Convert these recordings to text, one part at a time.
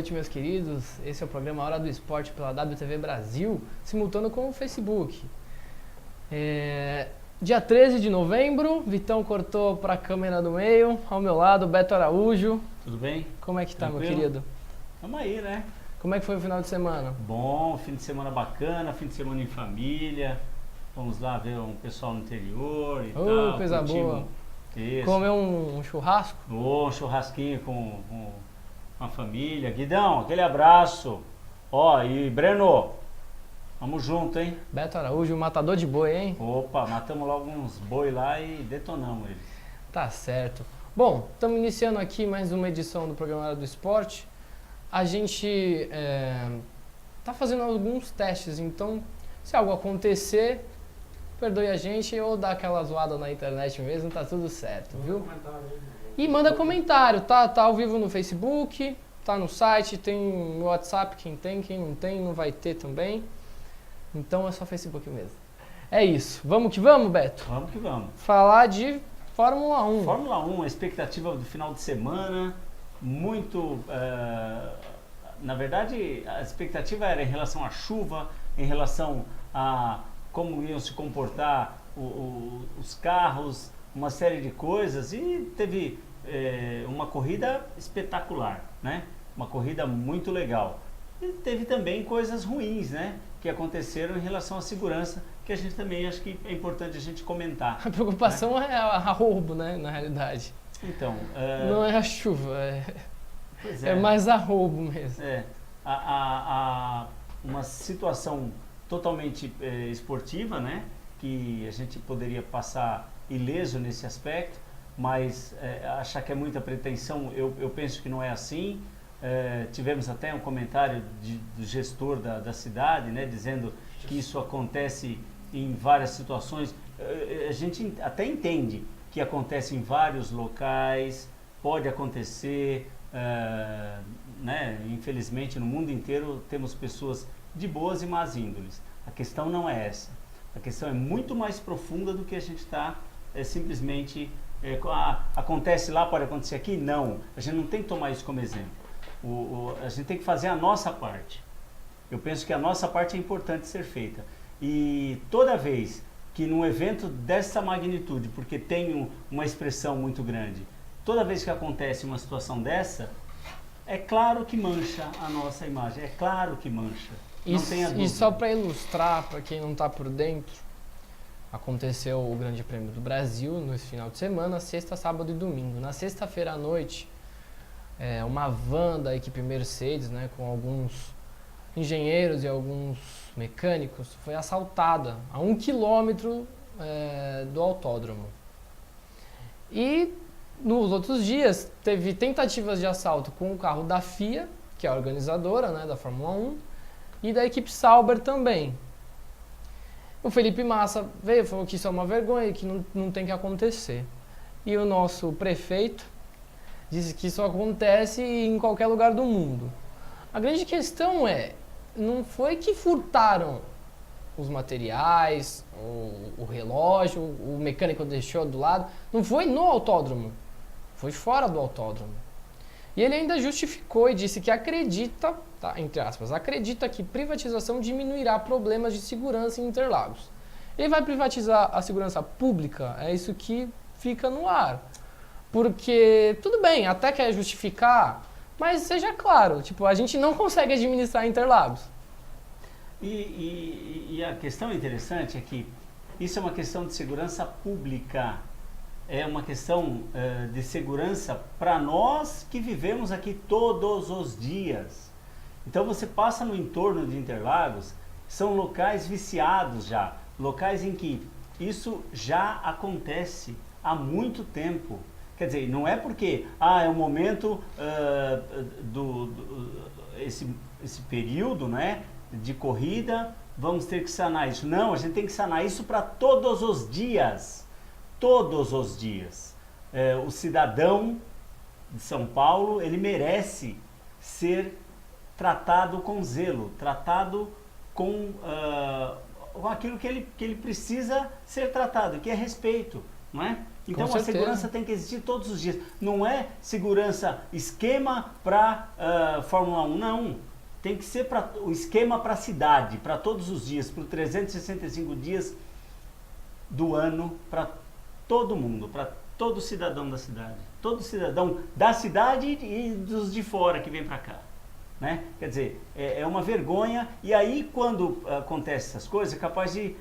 noite, meus queridos. Esse é o programa Hora do Esporte pela WTV Brasil, simultâneo com o Facebook. Dia 13 de novembro, Vitão cortou para a câmera do meio. Ao meu lado, Beto Araújo. Tudo bem? Como é que tá, Tranquilo? meu querido? Vamos aí, né? Como é que foi o final de semana? Bom, fim de semana bacana, fim de semana em família. Vamos lá ver um pessoal no interior e tal. Coisa curtimos. boa. Isso. Comeu um churrasco? Um churrasquinho com a família. Guidão, aquele abraço. Ó, e Breno, vamos junto, hein? Beto Araújo, matador de boi, hein? Opa, matamos logo uns boi lá e detonamos eles. Tá certo. Bom, estamos iniciando aqui mais uma edição do programa Hora do Esporte. A gente tá fazendo alguns testes, então se algo acontecer, perdoe a gente ou dá aquela zoada na internet mesmo, tá tudo certo, viu? E manda comentário, tá ao vivo no Facebook, tá no site, tem no WhatsApp, quem não tem, não vai ter também. Então é só Facebook mesmo. É isso, vamos que vamos, Beto? Vamos que vamos. Falar de Fórmula 1. Fórmula 1, a expectativa do final de semana, muito... na verdade, a expectativa era em relação à chuva, em relação a como iam se comportar os carros, uma série de coisas, e teve uma corrida espetacular, né? Uma corrida muito legal. E teve também coisas ruins, né? Que aconteceram em relação à segurança, que a gente também acho que é importante a gente comentar. A preocupação é a roubo, né, na realidade. Então... Não é a chuva, pois é mais a roubo mesmo. Uma situação totalmente esportiva, né? Que a gente poderia passar ileso nesse aspecto, mas achar que é muita pretensão, eu penso que não é assim. Tivemos até um comentário do gestor da cidade, né? Dizendo que isso acontece em várias situações. A gente até entende que acontece em vários locais, pode acontecer, né? Infelizmente no mundo inteiro temos pessoas de boas e más índoles. A questão não é essa. A questão é muito mais profunda do que a gente está simplesmente... acontece lá, pode acontecer aqui? Não. A gente não tem que tomar isso como exemplo. A gente tem que fazer a nossa parte. Eu penso que a nossa parte é importante ser feita. E toda vez que num evento dessa magnitude, porque tem uma expressão muito grande, toda vez que acontece uma situação dessa, é claro que mancha a nossa imagem, é claro que mancha, não tenha dúvida. E só para ilustrar, para quem não está por dentro, aconteceu o Grande Prêmio do Brasil no final de semana, sexta, sábado e domingo. Na sexta-feira à noite, uma van da equipe Mercedes, né, com alguns engenheiros e alguns mecânicos, foi assaltada a 1 quilômetro do autódromo. E nos outros dias teve tentativas de assalto com o carro da FIA, que é a organizadora, né, da Fórmula 1, e da equipe Sauber também. O Felipe Massa veio e falou que isso é uma vergonha, que não tem que acontecer. E o nosso prefeito disse que isso acontece em qualquer lugar do mundo. A grande questão não foi que furtaram os materiais, o relógio, o mecânico deixou do lado, não foi no autódromo, foi fora do autódromo. E ele ainda justificou e disse que acredita, tá, entre aspas, acredita que privatização diminuirá problemas de segurança em Interlagos. Ele vai privatizar a segurança pública? É isso que fica no ar. Porque, tudo bem, até quer justificar, mas seja claro, tipo, a gente não consegue administrar Interlagos. E a questão interessante é que isso é uma questão de segurança pública, é uma questão de segurança para nós que vivemos aqui todos os dias. Então você passa no entorno de Interlagos, são locais viciados já, locais em que isso já acontece há muito tempo. Quer dizer, não é porque é o momento esse período, né, de corrida, vamos ter que sanar isso. Não, a gente tem que sanar isso para todos os dias. Todos os dias. O cidadão de São Paulo, ele merece ser tratado com zelo, tratado com aquilo que ele precisa ser tratado, que é respeito. não é? Então Com a certeza. segurança tem que existir todos os dias. Não é segurança esquema para Fórmula 1, não. Tem que ser o esquema para a cidade, para todos os dias, por 365 dias do ano, para todo mundo, para todo cidadão da cidade. Todo cidadão da cidade e dos de fora que vem para cá. Né? Quer dizer, é uma vergonha. E aí quando acontece essas coisas, é capaz de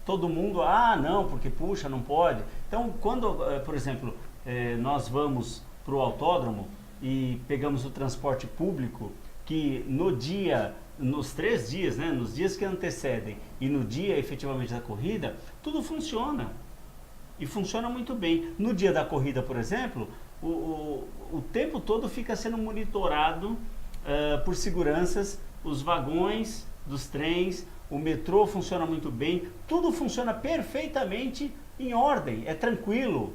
todo mundo, não, porque puxa, não pode. Então quando, por exemplo, nós vamos para o autódromo e pegamos o transporte público, que nos 3 dias, né, nos dias que antecedem e no dia efetivamente da corrida, tudo funciona. E funciona muito bem. No dia da corrida, por exemplo, o tempo todo fica sendo monitorado por seguranças, os vagões dos trens, o metrô funciona muito bem, tudo funciona perfeitamente em ordem, é tranquilo.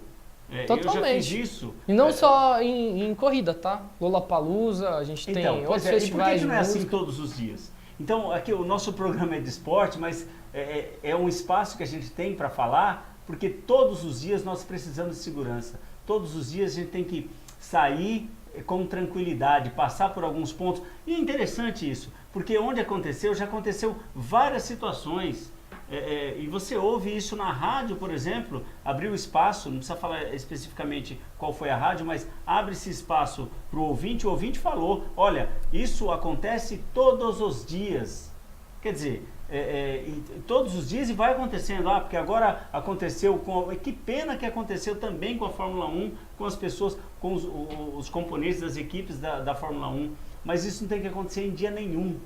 Totalmente. Eu já fiz isso. E não só em corrida, tá? Lollapalooza, a gente tem outros festivais. E por que não é de assim música? todos os dias? Então, aqui o nosso programa é de esporte, mas é um espaço que a gente tem para falar, porque todos os dias nós precisamos de segurança. Todos os dias a gente tem que sair com tranquilidade, passar por alguns pontos. E é interessante isso, porque onde aconteceu, já aconteceu várias situações. E você ouve isso na rádio, por exemplo, abriu espaço, não precisa falar especificamente qual foi a rádio, mas abre-se espaço para o ouvinte falou, olha, isso acontece todos os dias. Quer dizer, todos os dias e vai acontecendo, porque agora aconteceu que pena que aconteceu também com a Fórmula 1, com as pessoas, com os componentes das equipes da Fórmula 1, mas isso não tem que acontecer em dia nenhum.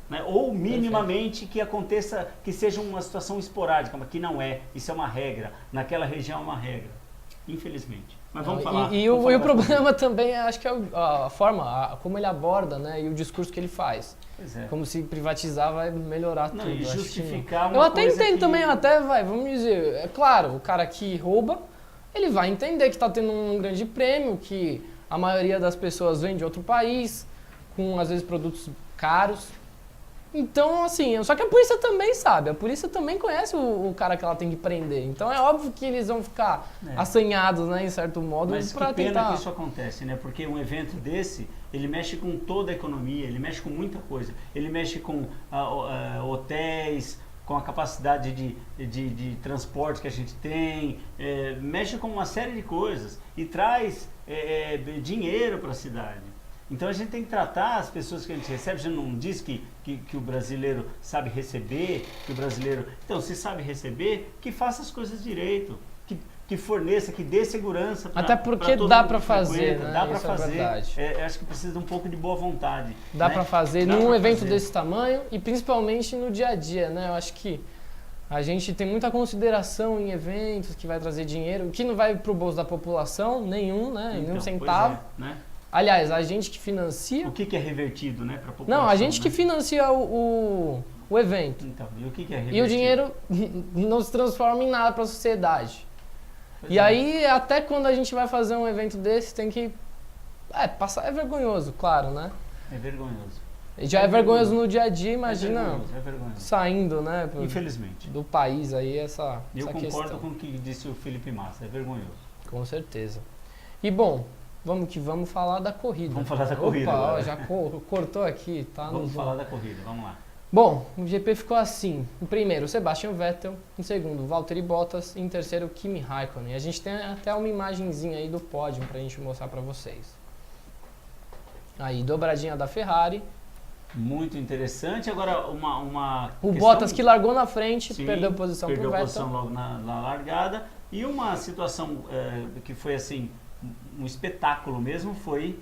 Né? Ou minimamente que aconteça, que seja uma situação esporádica, mas que não é, isso é uma regra, naquela região é uma regra, infelizmente. Mas vamos falar. E o problema também, acho que é a forma, como ele aborda, né, e o discurso que ele faz. Pois é. Como se privatizar vai melhorar tudo. E justificar eu até entendo também, vamos dizer, é claro, o cara que rouba, ele vai entender que está tendo um grande prêmio, que a maioria das pessoas vem de outro país, com às vezes produtos caros. Então, assim, só que a polícia também sabe, a polícia também conhece o cara que ela tem que prender. Então é óbvio que eles vão ficar assanhados, né, em certo modo, mas para que pena tentar... que isso acontece, né? Porque um evento desse, ele mexe com toda a economia, ele mexe com muita coisa. Ele mexe com hotéis, com a capacidade de transporte que a gente tem, mexe com uma série de coisas e traz dinheiro para a cidade. Então a gente tem que tratar as pessoas que a gente recebe. A gente não diz que o brasileiro sabe receber, que o brasileiro... Então, se sabe receber, que faça as coisas direito, que forneça, que dê segurança para até porque dá para fazer, né? Dá para Isso fazer. É verdade. Acho que precisa de um pouco de boa vontade. Dá né? para fazer num evento desse tamanho e principalmente no dia a dia, né? Eu acho que a gente tem muita consideração em eventos que vai trazer dinheiro, que não vai pro bolso da população, nenhum, né? Então, nenhum centavo. Né? Aliás, a gente que financia... O que é revertido, né, para a população? Não, a gente que financia o evento. Então, e o que é revertido? E o dinheiro não se transforma em nada para a sociedade. E aí, até quando a gente vai fazer um evento desse, tem que... passar é vergonhoso, claro, né? É vergonhoso. E já é vergonhoso no dia a dia, imagina é vergonhoso. Saindo, né? Infelizmente. Do país aí, essa Eu concordo questão. com o que disse o Felipe Massa, é vergonhoso. Com certeza. E bom, vamos falar da corrida. Vamos falar da corrida Opa, agora. já cortou aqui, tá? Vamos falar da corrida, vamos lá. Bom, o GP ficou assim. Em primeiro, Sebastian Vettel. Em segundo, Valtteri Bottas. E em terceiro, Kimi Raikkonen. A gente tem até uma imagenzinha aí do pódio pra gente mostrar pra vocês. Aí, dobradinha da Ferrari. Muito interessante. Agora, uma O questão... Bottas que largou na frente, Sim, perdeu posição pro Vettel. Perdeu posição logo na largada. E uma situação que foi assim, um espetáculo mesmo, foi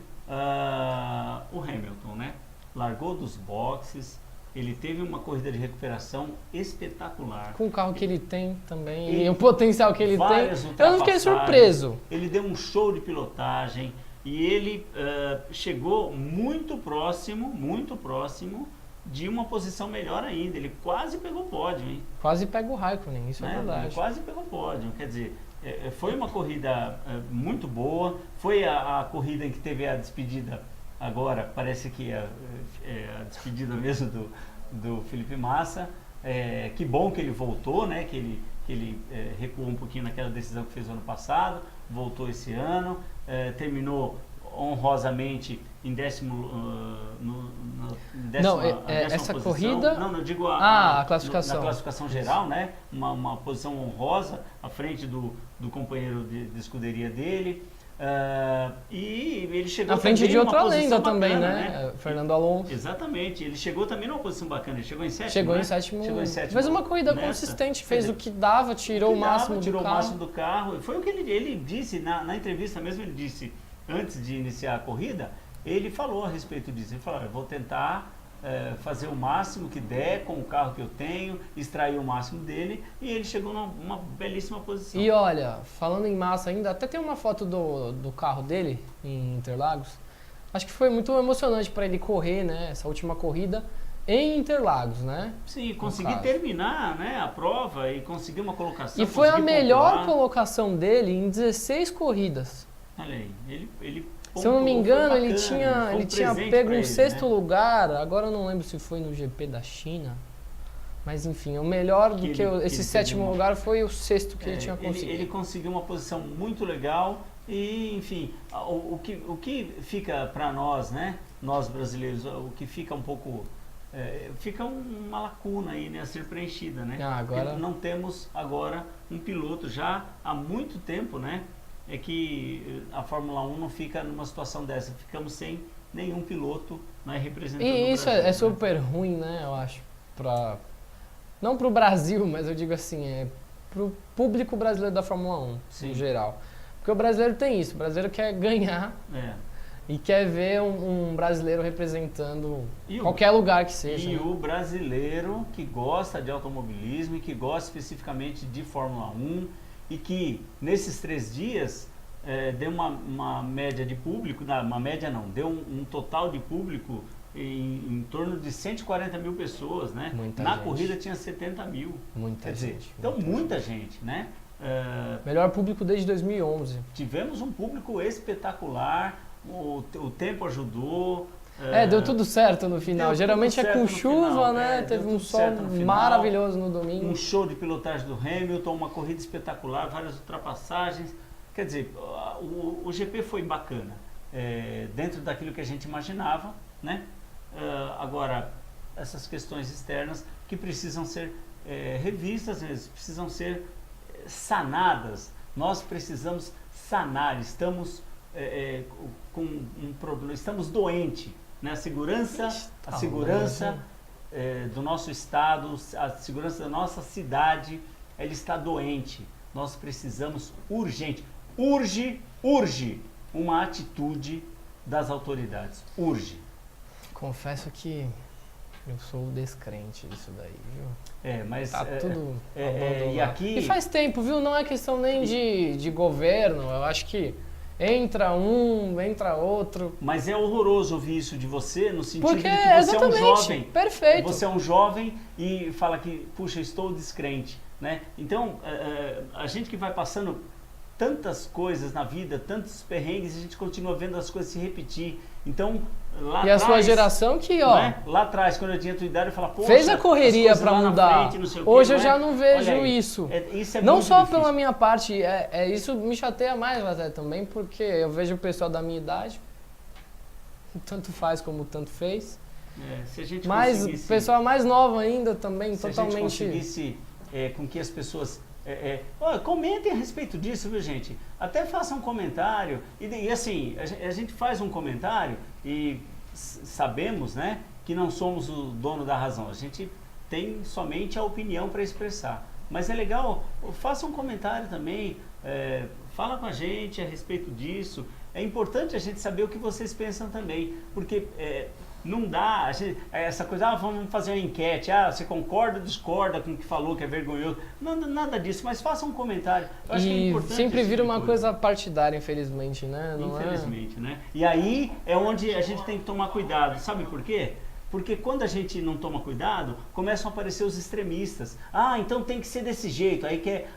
o Hamilton, né? Largou dos boxes, ele teve uma corrida de recuperação espetacular. Com o carro que ele tem também, e o potencial que ele tem, eu não fiquei ultrapassagens. surpreso. Ele deu um show de pilotagem e ele chegou muito próximo de uma posição melhor ainda. Ele quase pegou o pódio, hein? Quase pega o Raikkonen, isso é verdade. Ele quase pegou o pódio, quer dizer, foi uma corrida muito boa, foi a corrida em que teve a despedida, agora parece que a despedida mesmo do Felipe Massa, Que bom que ele voltou, né? Que ele recuou um pouquinho naquela decisão que fez ano passado, voltou esse ano, terminou honrosamente em essa posição. corrida... Não, eu digo a classificação. Na classificação geral, né? Uma posição honrosa à frente do companheiro de escuderia dele. E ele chegou na frente de outra lenda bacana, também, né? Fernando Alonso. Exatamente, ele chegou também numa posição bacana, ele chegou em sétimo. Chegou né? em sétimo. Chegou em sétimo. Fez uma corrida consistente, fez o que dava, tirou o máximo do carro. Foi o que ele disse na entrevista mesmo, ele disse, antes de iniciar a corrida, ele falou a respeito disso. Ele falou, eu vou tentar fazer o máximo que der com o carro que eu tenho, extrair o máximo dele, e ele chegou numa belíssima posição. E olha, falando em massa ainda, até tem uma foto do carro dele em Interlagos. Acho que foi muito emocionante para ele correr, né, essa última corrida em Interlagos, né? Sim, conseguir terminar, né, a prova e conseguir uma colocação. E foi a melhor colocação dele em 16 corridas. Olha aí, ele se eu não me engano, ele bacana, tinha pego um sexto lugar, agora eu não lembro se foi no GP da China, mas enfim, o melhor do que esse sétimo lugar foi o sexto que ele tinha conseguido. Ele conseguiu uma posição muito legal e, enfim, o que fica para nós, né, nós brasileiros, o que fica um pouco, fica uma lacuna aí, né, a ser preenchida, né? Agora... Não temos agora um piloto já há muito tempo, né? É que a Fórmula 1 não fica numa situação dessa, ficamos sem nenhum piloto, né, representando o Brasil. E isso é super ruim, né, eu acho, não para o Brasil, mas eu digo assim, para o público brasileiro da Fórmula 1, Sim. em geral. Porque o brasileiro tem isso, o brasileiro quer ganhar e quer ver um brasileiro representando qualquer lugar que seja. E o brasileiro que gosta de automobilismo e que gosta especificamente de Fórmula 1, e que nesses 3 dias deu uma média de público, uma média não, deu um total de público em torno de 140 mil pessoas, né? Na corrida tinha 70 mil. Muita gente. Então muita gente, né? Melhor público desde 2011. Tivemos um público espetacular, o tempo ajudou. Deu tudo certo no final. Geralmente é com chuva, né? Teve um sol maravilhoso no domingo. Um show de pilotagem do Hamilton, uma corrida espetacular, várias ultrapassagens. Quer dizer, o GP foi bacana, dentro daquilo que a gente imaginava, né? Agora, essas questões externas que precisam ser revistas, precisam ser sanadas. Nós precisamos sanar, estamos com um problema, estamos doentes. Né? A segurança do nosso estado, a segurança da nossa cidade, ela está doente. Nós precisamos urge uma atitude das autoridades. Urge. Confesso que eu sou descrente disso daí, viu? Mas tá tudo e aqui... E faz tempo, viu? Não é questão nem de governo, eu acho que entra um, entra outro. Mas é horroroso ouvir isso de você, no sentido porque, de que você é um jovem. Perfeito. Você é um jovem e fala que, puxa, estou descrente, né? Então, a gente que vai passando tantas coisas na vida, tantos perrengues, a gente continua vendo as coisas se repetir. Então, lá atrás... E a sua geração que, ó... Né? Lá atrás, quando eu tinha a tua idade, eu falava, poxa... Fez a correria para mudar. Frente, hoje eu já não vejo isso. Isso é não muito só difícil. Pela minha parte, isso me chateia mais até também, porque eu vejo o pessoal da minha idade, tanto faz como tanto fez. Se a gente mas o pessoal mais novo ainda também, se totalmente... Se a gente conseguisse com que as pessoas... comentem a respeito disso, viu, gente? Até façam um comentário. E assim, a gente faz um comentário e sabemos, né, que não somos o dono da razão. A gente tem somente a opinião para expressar. Mas é legal, faça um comentário também, fala com a gente a respeito disso. É importante a gente saber o que vocês pensam também, porque não dá, essa coisa, vamos fazer uma enquete, você concorda ou discorda com o que falou, que é vergonhoso. Nada disso, mas faça um comentário. Eu acho que é importante. Sempre vira uma coisa partidária, infelizmente, né? Infelizmente, né? E aí é onde a gente tem que tomar cuidado, sabe por quê? Porque quando a gente não toma cuidado, começam a aparecer os extremistas. Então tem que ser desse jeito. Aí quer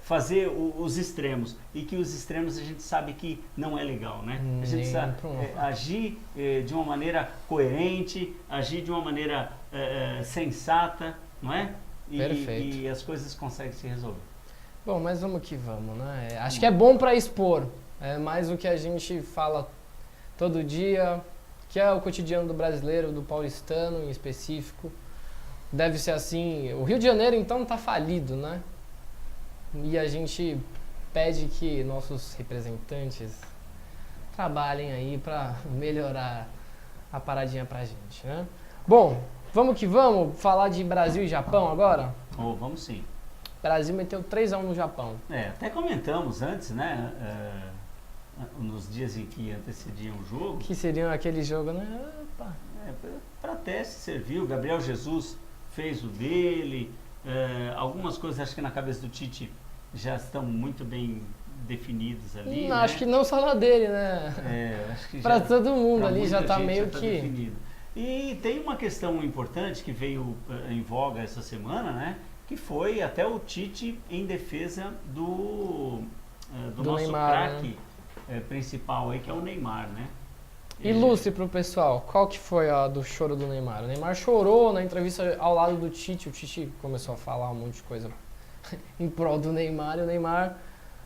fazer os extremos. E que os extremos a gente sabe que não é legal, né? A gente sabe agir de uma maneira coerente, agir de uma maneira sensata, não é? Perfeito. E as coisas conseguem se resolver. Bom, mas vamos que vamos, né? Acho que é bom para expor. É mais o que a gente fala todo dia, que é o cotidiano do brasileiro, do paulistano em específico. Deve ser assim. O Rio de Janeiro, então, tá falido, né? E a gente pede que nossos representantes trabalhem aí para melhorar a paradinha pra gente, né? Bom, vamos que vamos falar de Brasil e Japão agora? Vamos sim. O Brasil meteu 3-1 no Japão. Até comentamos antes, né? Nos dias em que antecediam o jogo. Que seriam aquele jogo, né? Para teste serviu. Gabriel Jesus fez o dele. Algumas coisas acho que na cabeça do Tite já estão muito bem definidas ali. Não, né? acho que não só na dele, né? Acho que para todo mundo ali já está meio já que definido. E tem uma questão importante que veio em voga essa semana, né? Que foi até o Tite em defesa do nosso craque, né? Principal aí, que é o Neymar, né? Ilustre para o pessoal, qual que foi a do choro do Neymar? O Neymar chorou na entrevista ao lado do Tite, o Tite começou a falar um monte de coisa em prol do Neymar, e o Neymar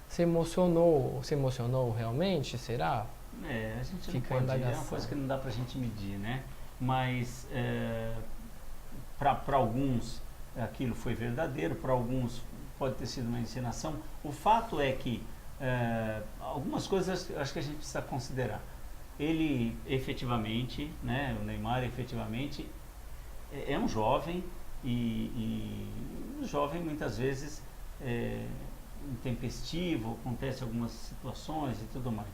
se emocionou realmente, será? A gente não pode, é uma coisa que não dá pra gente medir, né? Mas para alguns aquilo foi verdadeiro, para alguns pode ter sido uma encenação. O fato é que algumas coisas acho que a gente precisa considerar. Ele efetivamente, né, o Neymar efetivamente é um jovem e o jovem muitas vezes intempestivo, acontece algumas situações e tudo mais.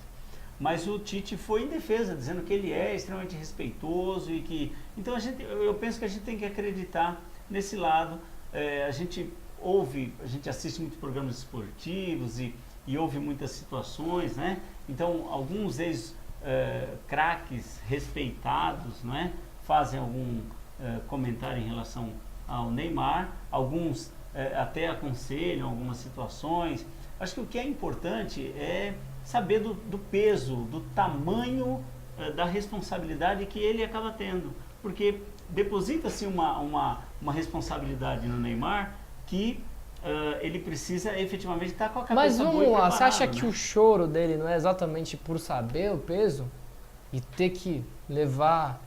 Mas o Tite foi em defesa, dizendo que ele é extremamente respeitoso e que... Então eu penso que a gente tem que acreditar nesse lado. A gente assiste muitos programas esportivos e ouve muitas situações, né? Então alguns craques respeitados, né, fazem algum comentário em relação ao Neymar, alguns até aconselham algumas situações. Acho que o que é importante é saber do peso, do tamanho da responsabilidade que ele acaba tendo, porque deposita-se uma responsabilidade no Neymar que ele precisa efetivamente estar com a cabeça boa. Mas vamos lá, você acha né? que o choro dele não é exatamente por saber o peso e ter que levar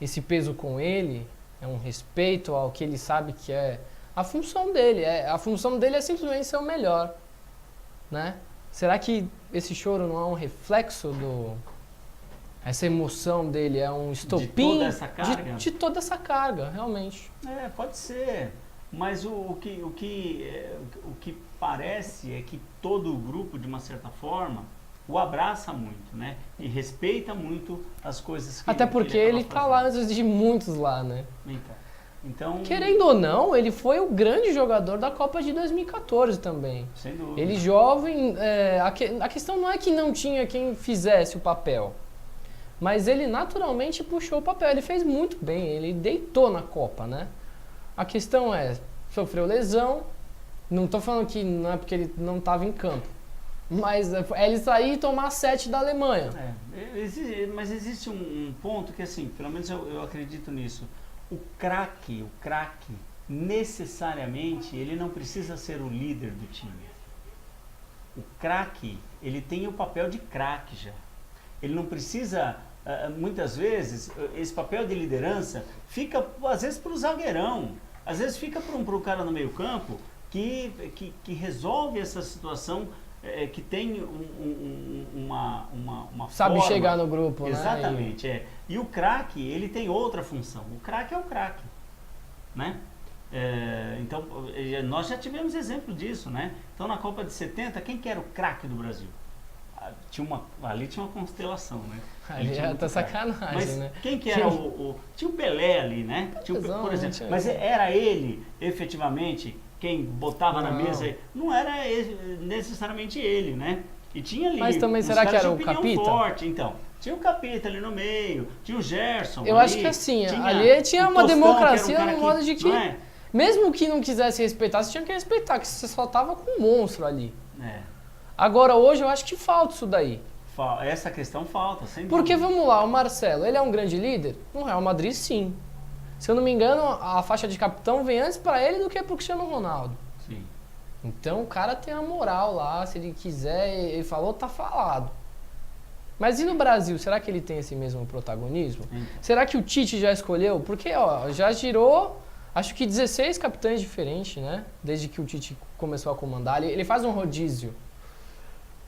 esse peso com ele? É um respeito ao que ele sabe que é a função dele. A função dele é simplesmente ser o melhor, né? Será que esse choro não é um reflexo essa emoção dele é um estopim de toda essa carga? De toda essa carga, realmente. Pode ser. Mas o que parece é que todo o grupo, de uma certa forma, o abraça muito, né? E respeita muito as coisas que até porque ele tá lá antes de muitos lá, né? Então, querendo ou não, ele foi o grande jogador da Copa de 2014 também. Sem dúvida. Ele jovem, a questão não é que não tinha quem fizesse o papel, mas ele naturalmente puxou o papel, ele fez muito bem, ele deitou na Copa, né? A questão é, sofreu lesão, não tô falando que não é porque ele não estava em campo, mas é ele sair e tomar 7 da Alemanha. Mas existe um ponto que, assim, pelo menos eu acredito nisso. O craque, necessariamente, ele não precisa ser o líder do time. O craque, ele tem o papel de craque já. Ele não precisa, muitas vezes, esse papel de liderança fica, às vezes, para o zagueirão. Às vezes fica para um cara no meio campo que resolve essa situação, que tem uma sabe forma, chegar no grupo, exatamente, né? E o craque, ele tem outra função. O craque é o craque, né? Então, nós já tivemos exemplo disso, né? Então, na Copa de 70, quem que era o craque do Brasil? Ali tinha uma constelação, né? Ali já tá sacanagem, mas né? Quem que era tinha o Pelé ali, né? Por exemplo, mas era ele, efetivamente, quem botava na mesa? Não era necessariamente ele, né? E tinha ali... Mas também, será que era o Capita? Forte, então. Tinha o Capita ali no meio, tinha o Gerson. Eu acho que assim, ali tinha uma democracia no modo de que, mesmo que não quisesse respeitar, você tinha que respeitar, que você só tava com um monstro ali. Agora, hoje, eu acho que falta isso daí. Essa questão falta, sem dúvida. Porque, vamos lá, o Marcelo, ele é um grande líder? No Real Madrid, sim. Se eu não me engano, a faixa de capitão vem antes para ele do que para o Cristiano Ronaldo. Sim. Então o cara tem a moral lá, se ele quiser, ele falou, tá falado. Mas e no Brasil, será que ele tem esse mesmo protagonismo? Será que o Tite já escolheu? Porque, ó, já girou, acho que 16 capitães diferentes, né? Desde que o Tite começou a comandar. Ele faz um rodízio.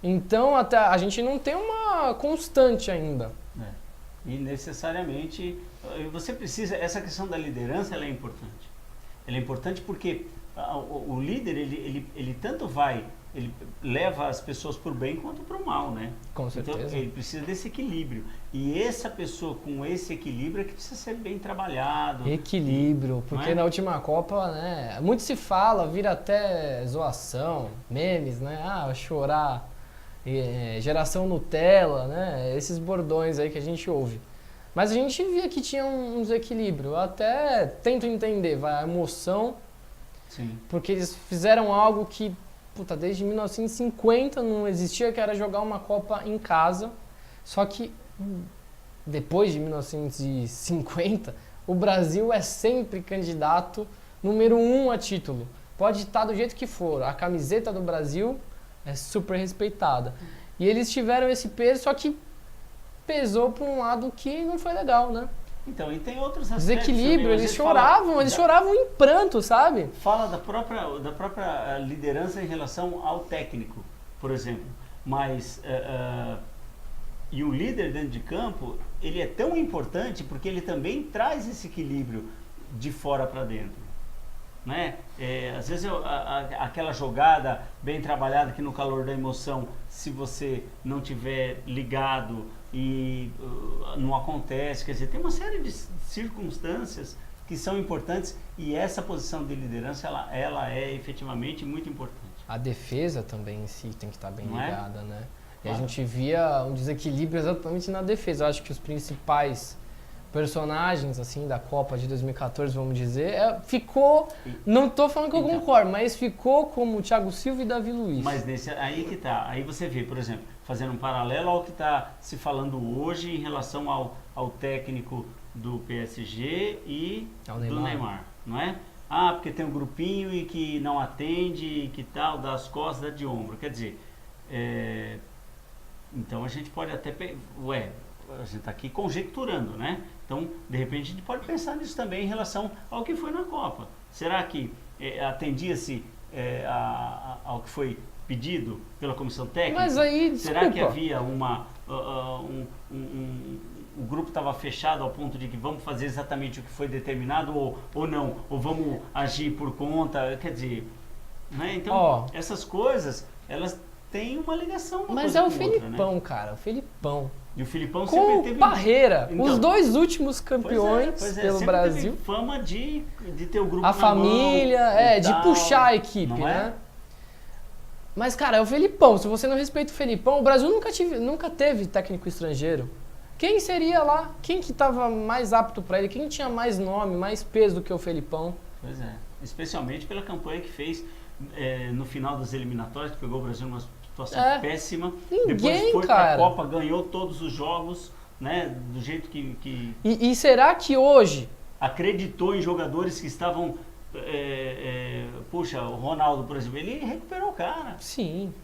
Então, até a gente não tem uma constante ainda. E necessariamente, você precisa, essa questão da liderança, ela é importante. Ela é importante porque o líder, ele tanto ele leva as pessoas para o bem quanto para o mal, né? Com certeza. Então, ele precisa desse equilíbrio. E essa pessoa com esse equilíbrio é que precisa ser bem trabalhado. Equilíbrio, porque na última Copa, né, muito se fala, vira até zoação, memes, né? Ah, chorar, geração Nutella, né? Esses bordões aí que a gente ouve. Mas a gente via que tinha um desequilíbrio. Eu até tento entender, a emoção. Sim. Porque eles fizeram algo que, desde 1950 não existia, que era jogar uma Copa em casa. Só que depois de 1950, o Brasil é sempre candidato número 1 a título. Pode estar do jeito que for, a camiseta do Brasil é super respeitada. E eles tiveram esse peso, só que pesou por um lado que não foi legal, né? Então, e tem outros aspectos. Desequilíbrio, também, eles choravam em pranto, sabe? Fala da própria liderança em relação ao técnico, por exemplo. Mas, e o líder dentro de campo, ele é tão importante porque ele também traz esse equilíbrio de fora para dentro. Né? Às vezes aquela jogada bem trabalhada que no calor da emoção, se você não tiver ligado e não acontece, quer dizer, tem uma série de circunstâncias que são importantes e essa posição de liderança ela é efetivamente muito importante. A defesa também em si tem que estar bem ligada, né? E Claro. a gente via um desequilíbrio exatamente na defesa. Eu acho que os principais personagens assim da Copa de 2014, vamos dizer, ficou, não estou falando que eu concordo, mas ficou como o Thiago Silva e Davi Luiz. Mas aí que tá, aí você vê, por exemplo, fazendo um paralelo ao que está se falando hoje em relação ao técnico do PSG e do Neymar, não é? Ah, porque tem um grupinho e que não atende e que tal, dá as costas, dá de ombro. Quer dizer, então a gente pode até, a gente está aqui conjecturando, né? Então, de repente, a gente pode pensar nisso também em relação ao que foi na Copa. Será que atendia-se ao que foi pedido pela comissão técnica? Mas aí, desculpa. Será que havia o grupo estava fechado ao ponto de que vamos fazer exatamente o que foi determinado ou não? Ou vamos agir por conta? Quer dizer, né? Então, essas coisas, elas têm uma ligação uma Mas coisa é o com outra, Felipão, né? cara, o Felipão. E o Felipão sempre teve... Parreira, Então, os dois últimos campeões pelo Brasil. Teve fama de ter o grupo A na família, mão, de tal, puxar a equipe, né? Mas, cara, é o Felipão. Se você não respeita o Felipão, o Brasil nunca teve técnico estrangeiro. Quem seria lá? Quem que estava mais apto para ele? Quem tinha mais nome, mais peso do que o Felipão? Pois é. Especialmente pela campanha que fez no final das eliminatórias, que pegou o Brasil numa situação péssima. Depois foi para a Copa, ganhou todos os jogos, né? Do jeito que... E será que hoje... acreditou em jogadores que estavam... puxa, o Ronaldo, por exemplo, ele recuperou o cara. Sim.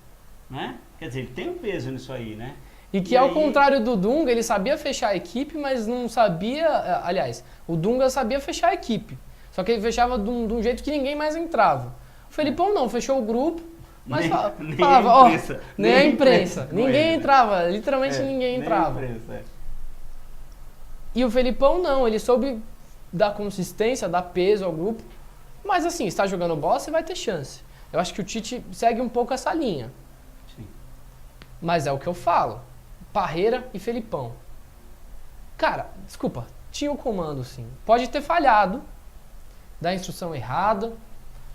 Né? Quer dizer, ele tem um peso nisso aí, né? E que ao contrário do Dunga, ele sabia fechar a equipe, mas não sabia... Aliás, o Dunga sabia fechar a equipe. Só que ele fechava de um jeito que ninguém mais entrava. O Felipão não, fechou o grupo, mas falava, nem a imprensa. Ninguém entrava, literalmente ninguém entrava. Nem a imprensa, E o Felipão não, ele soube dar consistência, dar peso ao grupo. Mas assim, está jogando bola, você vai ter chance. Eu acho que o Tite segue um pouco essa linha. Sim. Mas é o que eu falo. Parreira e Felipão. Cara, desculpa, tinha o comando sim. Pode ter falhado, dar a instrução errada,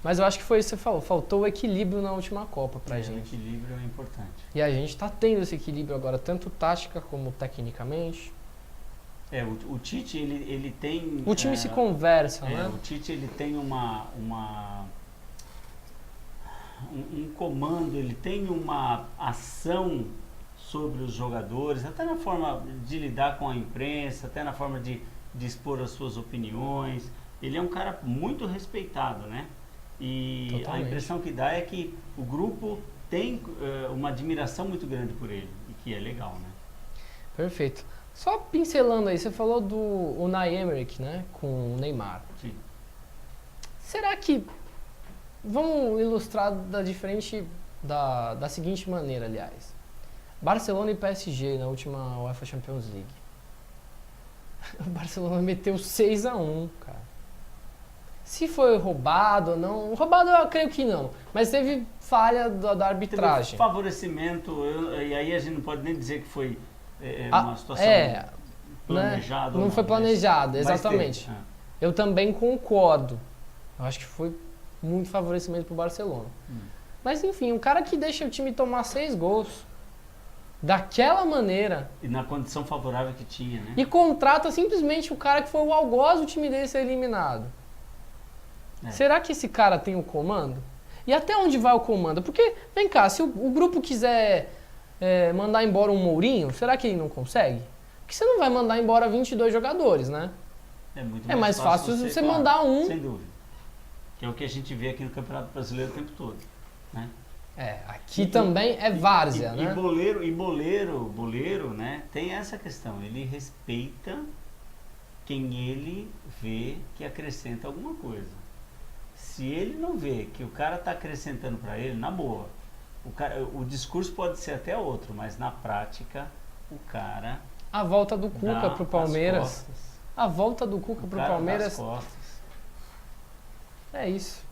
mas eu acho que foi isso que você falou. Faltou o equilíbrio na última Copa pra gente. O equilíbrio é importante. E a gente tá tendo esse equilíbrio agora, tanto tática como tecnicamente. O Tite, ele tem... O time se conversa, né? O Tite, ele tem um comando, ele tem uma ação sobre os jogadores, até na forma de lidar com a imprensa, até na forma de de expor as suas opiniões. Ele é um cara muito respeitado, né? E Totalmente. a impressão que dá é que o grupo tem uma admiração muito grande por ele, e que é legal, né? Perfeito. Só pincelando aí, você falou do Unai Emery, né, com o Neymar. Sim. Será que... Vamos ilustrar da seguinte maneira, aliás. Barcelona e PSG na última UEFA Champions League. O Barcelona meteu 6-1, cara. Se foi roubado ou não... Roubado eu creio que não. Mas teve falha da arbitragem. Teve favorecimento, e aí a gente não pode nem dizer que foi uma situação planejada. Né? Não foi planejado, exatamente. Teve. Eu também concordo. Eu acho que foi muito favorecimento pro Barcelona. Mas enfim, um cara que deixa o time tomar 6 gols daquela maneira E na condição favorável que tinha, né? e contrata simplesmente o cara que foi o algoz do time dele ser eliminado. Será que esse cara tem o comando? E até onde vai o comando? Porque, vem cá, se o grupo quiser mandar embora um Mourinho, será que ele não consegue? Porque você não vai mandar embora 22 jogadores, né? Muito mais fácil você mandar um. Sem dúvida. Que é o que a gente vê aqui no Campeonato Brasileiro o tempo todo, né? Aqui também é várzea, né? E boleiro, né, tem essa questão. Ele respeita quem ele vê que acrescenta alguma coisa. Se ele não vê que o cara está acrescentando para ele, na boa, o discurso pode ser até outro, mas na prática, o cara... A volta do Cuca pro Palmeiras. A volta do Cuca pro Palmeiras. É isso.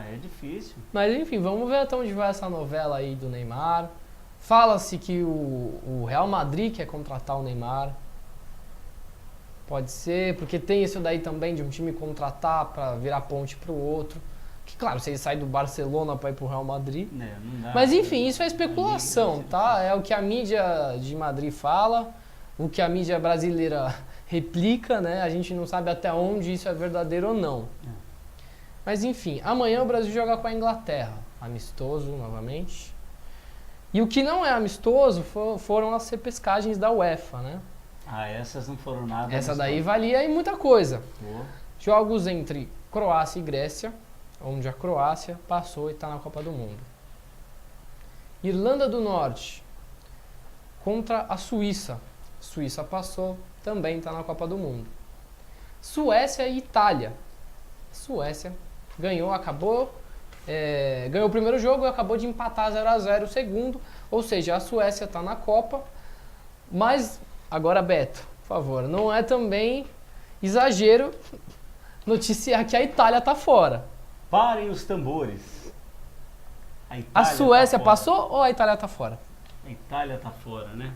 É difícil. Mas enfim, vamos ver até onde vai essa novela aí do Neymar. Fala-se que o Real Madrid quer contratar o Neymar. Pode ser, porque tem isso daí também de um time contratar para virar ponte pro outro. Que claro, se ele sai do Barcelona para ir pro Real Madrid. Não dá, mas enfim, isso é especulação, tá? É o que a mídia de Madrid fala, o que a mídia brasileira replica, né? A gente não sabe até onde isso é verdadeiro ou não. Mas enfim, amanhã o Brasil joga com a Inglaterra. Amistoso novamente. E o que não é amistoso foram as repescagens da UEFA, né? Essas não foram nada. Essa daí valia aí muita coisa. Jogos entre Croácia e Grécia, onde a Croácia passou e está na Copa do Mundo. Irlanda do Norte contra a Suíça. Suíça passou, também está na Copa do Mundo. Suécia e Itália. Suécia ganhou, ganhou o primeiro jogo e acabou de empatar 0-0 o segundo. Ou seja, a Suécia está na Copa, mas... Agora, Beto, por favor, não é também exagero noticiar que a Itália tá fora. Parem os tambores. A Suécia passou ou a Itália tá fora? A Itália tá fora, né?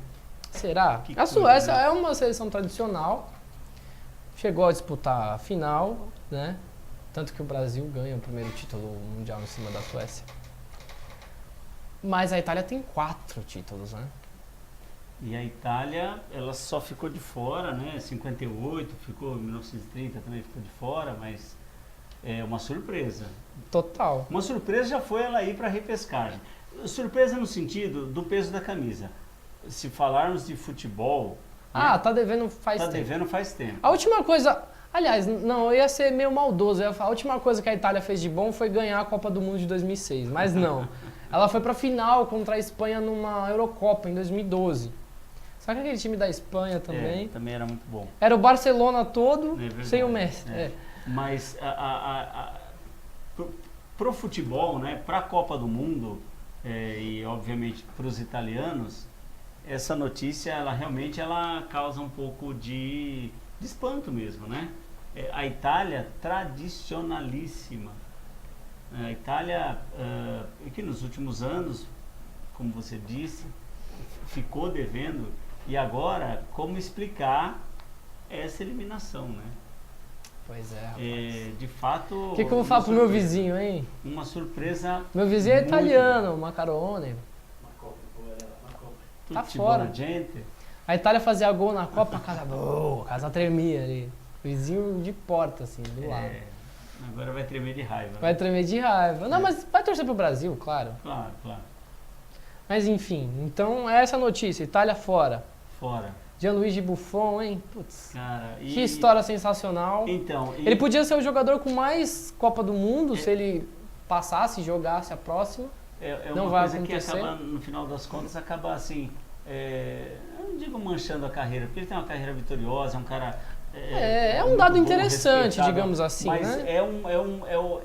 Será? A Suécia é uma seleção tradicional, chegou a disputar a final, né? Tanto que o Brasil ganha o primeiro título mundial em cima da Suécia. Mas a Itália tem 4 títulos, né? E a Itália, ela só ficou de fora, né? 58, ficou em 1930 também ficou de fora, mas é uma surpresa. Total. Uma surpresa já foi ela ir para a repescagem. Surpresa no sentido do peso da camisa. Se falarmos de futebol... tá devendo faz tempo. Tá devendo faz tempo. A última coisa... Aliás, não, eu ia ser meio maldoso. Eu ia falar, a última coisa que a Itália fez de bom foi ganhar a Copa do Mundo de 2006. Mas não. Ela foi para a final contra a Espanha numa Eurocopa em 2012. Sabe aquele time da Espanha também? Também era muito bom. Era o Barcelona todo, sem o Messi. Mas pro futebol, né, pra Copa do Mundo, e obviamente para os italianos, essa notícia, ela realmente causa um pouco de espanto mesmo, né? A Itália, tradicionalíssima. A Itália, que nos últimos anos, como você disse, ficou devendo. E agora, como explicar essa eliminação, né? Pois é, rapaz. De fato... O que eu vou falar pro meu vizinho, hein? Uma surpresa... Meu vizinho é italiano, Macarone. Tá fora. Gente. A Itália fazia gol na Copa, a casa tremia ali. Vizinho de porta, assim, do lado. Agora vai tremer de raiva. Vai tremer de raiva. Não, mas vai torcer pro Brasil, claro. Claro. Mas enfim, então essa notícia, Itália fora. Gianluigi Buffon, hein? Putz. Cara, Que história sensacional. Então, Ele podia ser o jogador com mais Copa do Mundo se ele passasse e jogasse a próxima. Não uma coisa acontecer. que acaba, no final das contas, acaba assim, eu não digo manchando a carreira, porque ele tem uma carreira vitoriosa, é um cara... É um muito dado bom, interessante, respeitado, digamos assim, mas né? é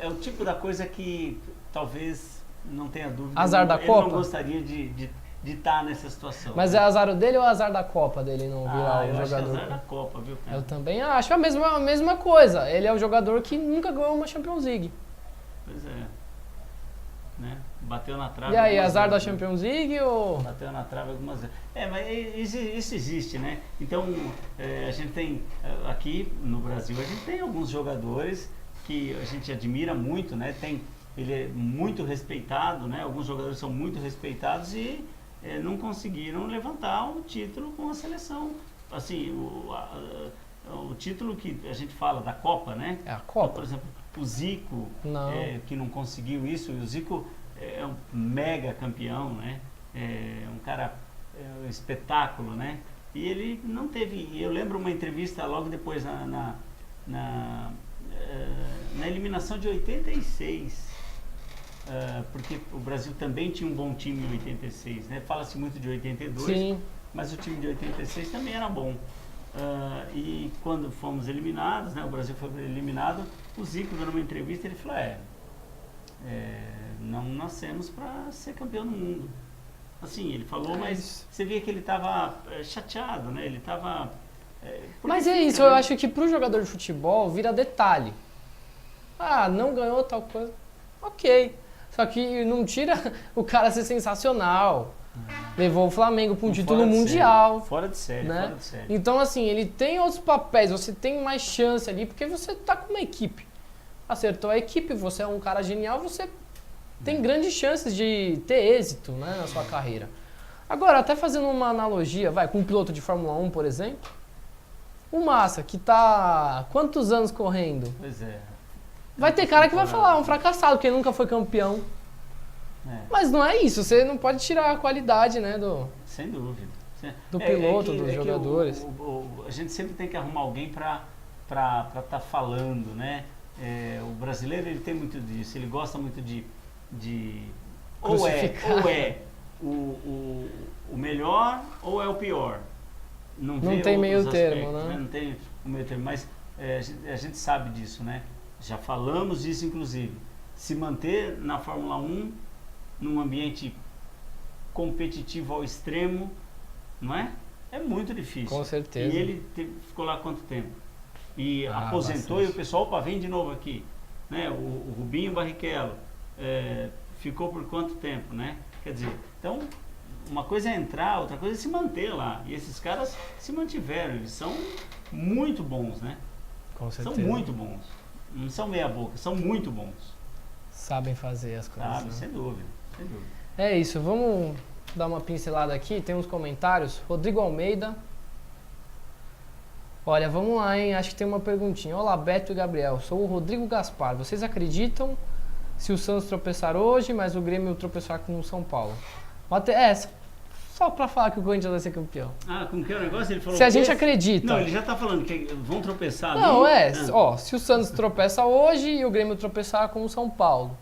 o tipo da coisa que talvez, não tenha dúvida, Azar da ele Copa? não gostaria de estar nessa situação. Mas né? é azar dele ou azar da Copa dele não virar eu o acho que é jogador? azar da Copa, viu, cara? Eu também acho a mesma coisa. Ele é o jogador que nunca ganhou uma Champions League. Pois é. Né? Bateu na trave. E aí, algumas azar da vezes, né? Champions League ou... Bateu na trave algumas vezes. Mas isso existe, né? Então, a gente tem, aqui no Brasil, a gente tem alguns jogadores que a gente admira muito, né? Ele é muito respeitado, né? Alguns jogadores são muito respeitados e não conseguiram levantar o título com a seleção. Assim, o título que a gente fala da Copa, né? É a Copa. Por exemplo, o Zico, Não. que não conseguiu isso, e o Zico é um mega campeão, né? É um cara, um espetáculo, né? E ele não teve. Eu lembro uma entrevista logo depois na eliminação de 86, porque o Brasil também tinha um bom time em 86, né? Fala-se muito de 82, Sim. mas o time de 86 também era bom. E quando fomos eliminados, né? O Brasil foi eliminado, o Zico dando uma entrevista, ele falou, não nascemos para ser campeão do mundo. Assim, ele falou, mas você via que ele estava chateado, né? Ele estava... Mas é isso, eu acho que pro jogador de futebol vira detalhe. Ah, não ganhou tal coisa. Ok. Só que não tira o cara ser sensacional. Levou o Flamengo para um título mundial. Fora de série, né? fora de série. Então, assim, ele tem outros papéis, você tem mais chance ali, porque você tá com uma equipe. Acertou a equipe, você é um cara genial, você tem grandes chances de ter êxito, né, na sua carreira. Agora, até fazendo uma analogia, com um piloto de Fórmula 1, por exemplo, o Massa, que tá quantos anos correndo? Pois é. Vai ter cara que vai falar, um fracassado, que nunca foi campeão. Mas não é isso, você não pode tirar a qualidade, né, Sem dúvida. Do piloto, dos jogadores. A gente sempre tem que arrumar alguém para estar falando, né? O brasileiro, ele tem muito disso, ele gosta muito de ou é o melhor ou é o pior. Não tem meio termo, né? Não tem o meio termo, mas a gente sabe disso, né? Já falamos disso, inclusive. Se manter na Fórmula 1 num ambiente competitivo ao extremo, não é? É muito difícil. Com certeza. E ele ficou lá quanto tempo? E aposentou bastante. e o pessoal, opa, vem de novo aqui. Né? O Rubinho Barrichello ficou por quanto tempo, né? Quer dizer, então, uma coisa é entrar, outra coisa é se manter lá. E esses caras se mantiveram, eles são muito bons, né? Com certeza. São muito bons. Não são meia boca, são muito bons. Sabem fazer as coisas. Sabe, né? sem dúvida, sem dúvida. É isso, vamos dar uma pincelada aqui, tem uns comentários. Rodrigo Almeida. Olha, vamos lá, hein? Acho que tem uma perguntinha. Olá, Beto e Gabriel. Sou o Rodrigo Gaspar. Vocês acreditam se o Santos tropeçar hoje, mas o Grêmio tropeçar com o São Paulo? Só pra falar que o Corinthians vai ser campeão. Como que é o negócio? Ele falou Se a gente acredita. Não, ele já tá falando que vão tropeçar Não, ali. se o Santos tropeça hoje e o Grêmio tropeçar com o São Paulo.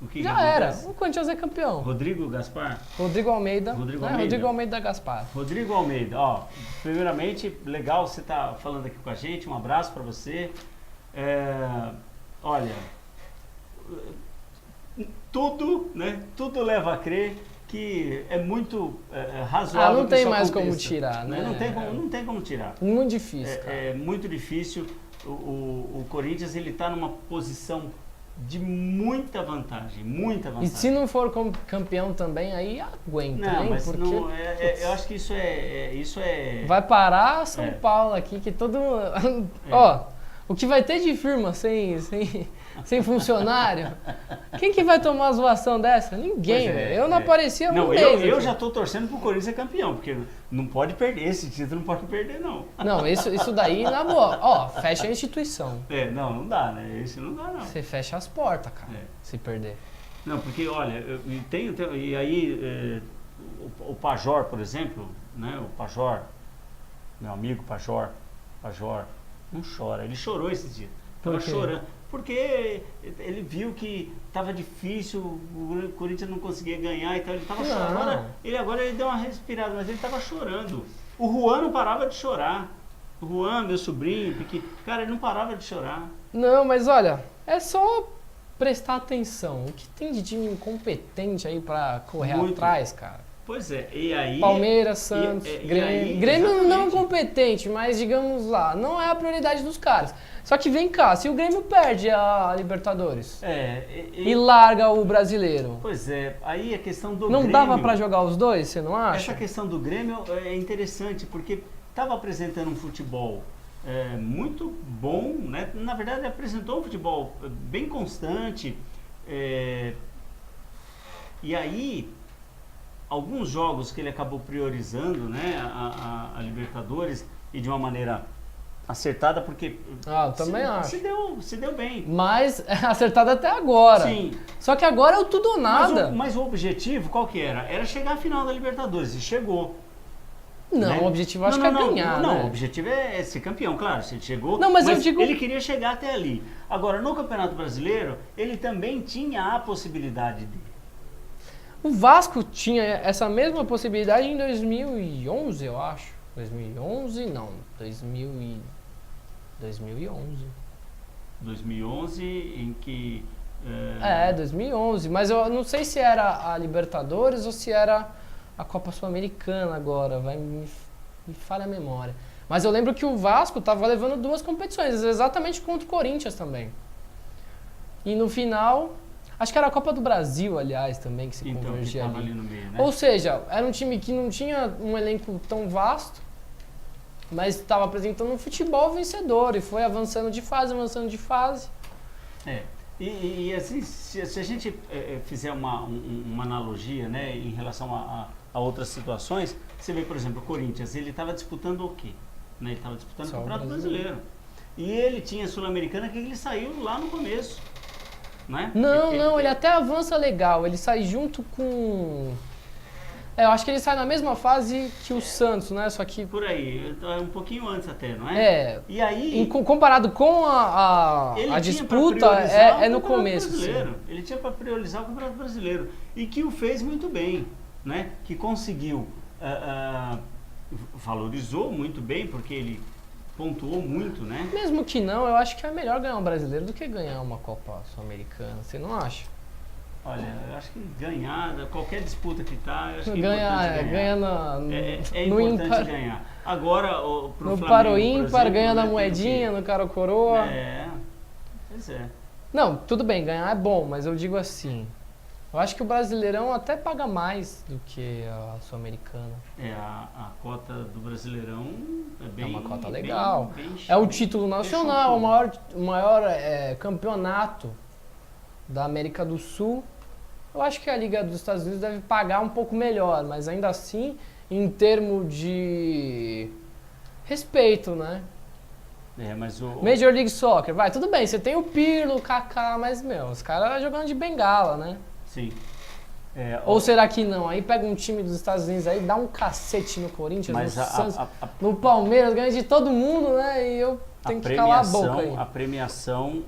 O que Já que era. acontece? O Corinthians é campeão. Rodrigo Gaspar? Rodrigo Almeida. Rodrigo Almeida. Rodrigo Almeida Gaspar. Rodrigo Almeida, primeiramente, legal você estar falando aqui com a gente, um abraço para você. Olha, tudo leva a crer que é muito razoável. Não tem que isso mais aconteça, como tirar, né? Não tem como tirar. Muito difícil, cara. É muito difícil. O Corinthians, ele está numa posição de muita vantagem. E se não for campeão também, aí aguenta, não, hein? mas porque não, eu acho que isso é... vai parar São Paulo aqui, que todo mundo... O que vai ter de firma sem funcionário? Quem que vai tomar uma zoação dessa? Ninguém, velho. Eu não aparecia um mês. Eu já tô torcendo pro Corinthians ser campeão, porque não pode perder, esse título não pode perder, não. Não, isso daí, na boa. Fecha a instituição. Não dá, né? Esse não dá, não. Você fecha as portas, cara, se perder. Não, porque, olha, e aí o Pajor, por exemplo, né? O Pajor, meu amigo Pajor, não chora. Ele chorou esses dias. Estava chorando. Porque ele viu que estava difícil, o Corinthians não conseguia ganhar, então ele estava chorando. Agora ele deu uma respirada, mas ele estava chorando. O Juan não parava de chorar. O Juan, meu sobrinho, porque, cara, ele não parava de chorar. Não, mas olha, é só prestar atenção. O que tem de time incompetente aí pra correr atrás, cara? Pois é, e aí... Palmeiras, Santos, Grêmio. Grêmio não é incompetente, mas digamos lá, não é a prioridade dos caras. Só que vem cá, se o Grêmio perde a Libertadores e larga o Brasileiro... Pois é, aí a questão do não Grêmio... dava pra jogar os dois, você não acha? Essa questão do Grêmio é interessante, porque estava apresentando um futebol muito bom, né? Na verdade apresentou um futebol bem constante, e aí alguns jogos que ele acabou priorizando, né, a Libertadores, e de uma maneira acertada, porque eu também acho. Se deu bem. Mas acertada até agora. Sim. Só que agora é o tudo ou nada. Mas o objetivo qual que era? Era chegar à final da Libertadores, e chegou. Não, né? O objetivo acho que é ganhar, Não, né? o objetivo é ser campeão, claro, se ele chegou, não, mas eu digo... ele queria chegar até ali. Agora, no Campeonato Brasileiro, ele também tinha a possibilidade de... O Vasco tinha essa mesma possibilidade em 2011, eu acho. 2011, não, 2011. 2011, em que... 2011, mas eu não sei se era a Libertadores ou se era a Copa Sul-Americana agora, me falha a memória. Mas eu lembro que o Vasco estava levando 2 competições, exatamente contra o Corinthians também. E no final, acho que era a Copa do Brasil, aliás, também, que se convergia ali. Ali no meio, né? Ou seja, era um time que não tinha um elenco tão vasto, mas estava apresentando um futebol vencedor e foi avançando de fase. E assim, se a gente fizer uma analogia, né, em relação a outras situações, você vê, por exemplo, o Corinthians, ele estava disputando o quê? Né? Ele estava disputando o Campeonato Brasileiro. E ele tinha a Sul-Americana que ele saiu lá no começo. Né? Não, ele até avança legal, ele sai junto com... eu acho que ele sai na mesma fase que o Santos, né? Só que... Por aí, um pouquinho antes até, não é? E aí... comparado com a disputa, é no começo. Sim. Ele tinha para priorizar o Campeonato Brasileiro. E que o fez muito bem, né? Que conseguiu, valorizou muito bem, porque ele pontuou muito, né? Mesmo que não, eu acho que é melhor ganhar um brasileiro do que ganhar uma Copa Sul-Americana, você não acha? Olha, eu acho que ganhar, qualquer disputa que tá, eu acho que é importante ganhar. É importante ganhar. Agora, no Paro Ímpar, ganha na moedinha, no Caro Coroa. Pois é. Não, tudo bem, ganhar é bom, mas eu digo assim, eu acho que o Brasileirão até paga mais do que a Sul-Americana. A cota do Brasileirão é bem... É uma cota legal. Bem é o título nacional, o maior campeonato da América do Sul. Eu acho que a Liga dos Estados Unidos deve pagar um pouco melhor, mas ainda assim, em termos de respeito, né? Mas Major League Soccer, tudo bem, você tem o Pirlo, o Kaká, mas, os caras jogando de bengala, né? Sim. Ou será que não? Aí pega um time dos Estados Unidos aí, dá um cacete no Corinthians, no Santos, no Palmeiras, ganha de todo mundo, né? E eu tenho que calar a boca aí. A premiação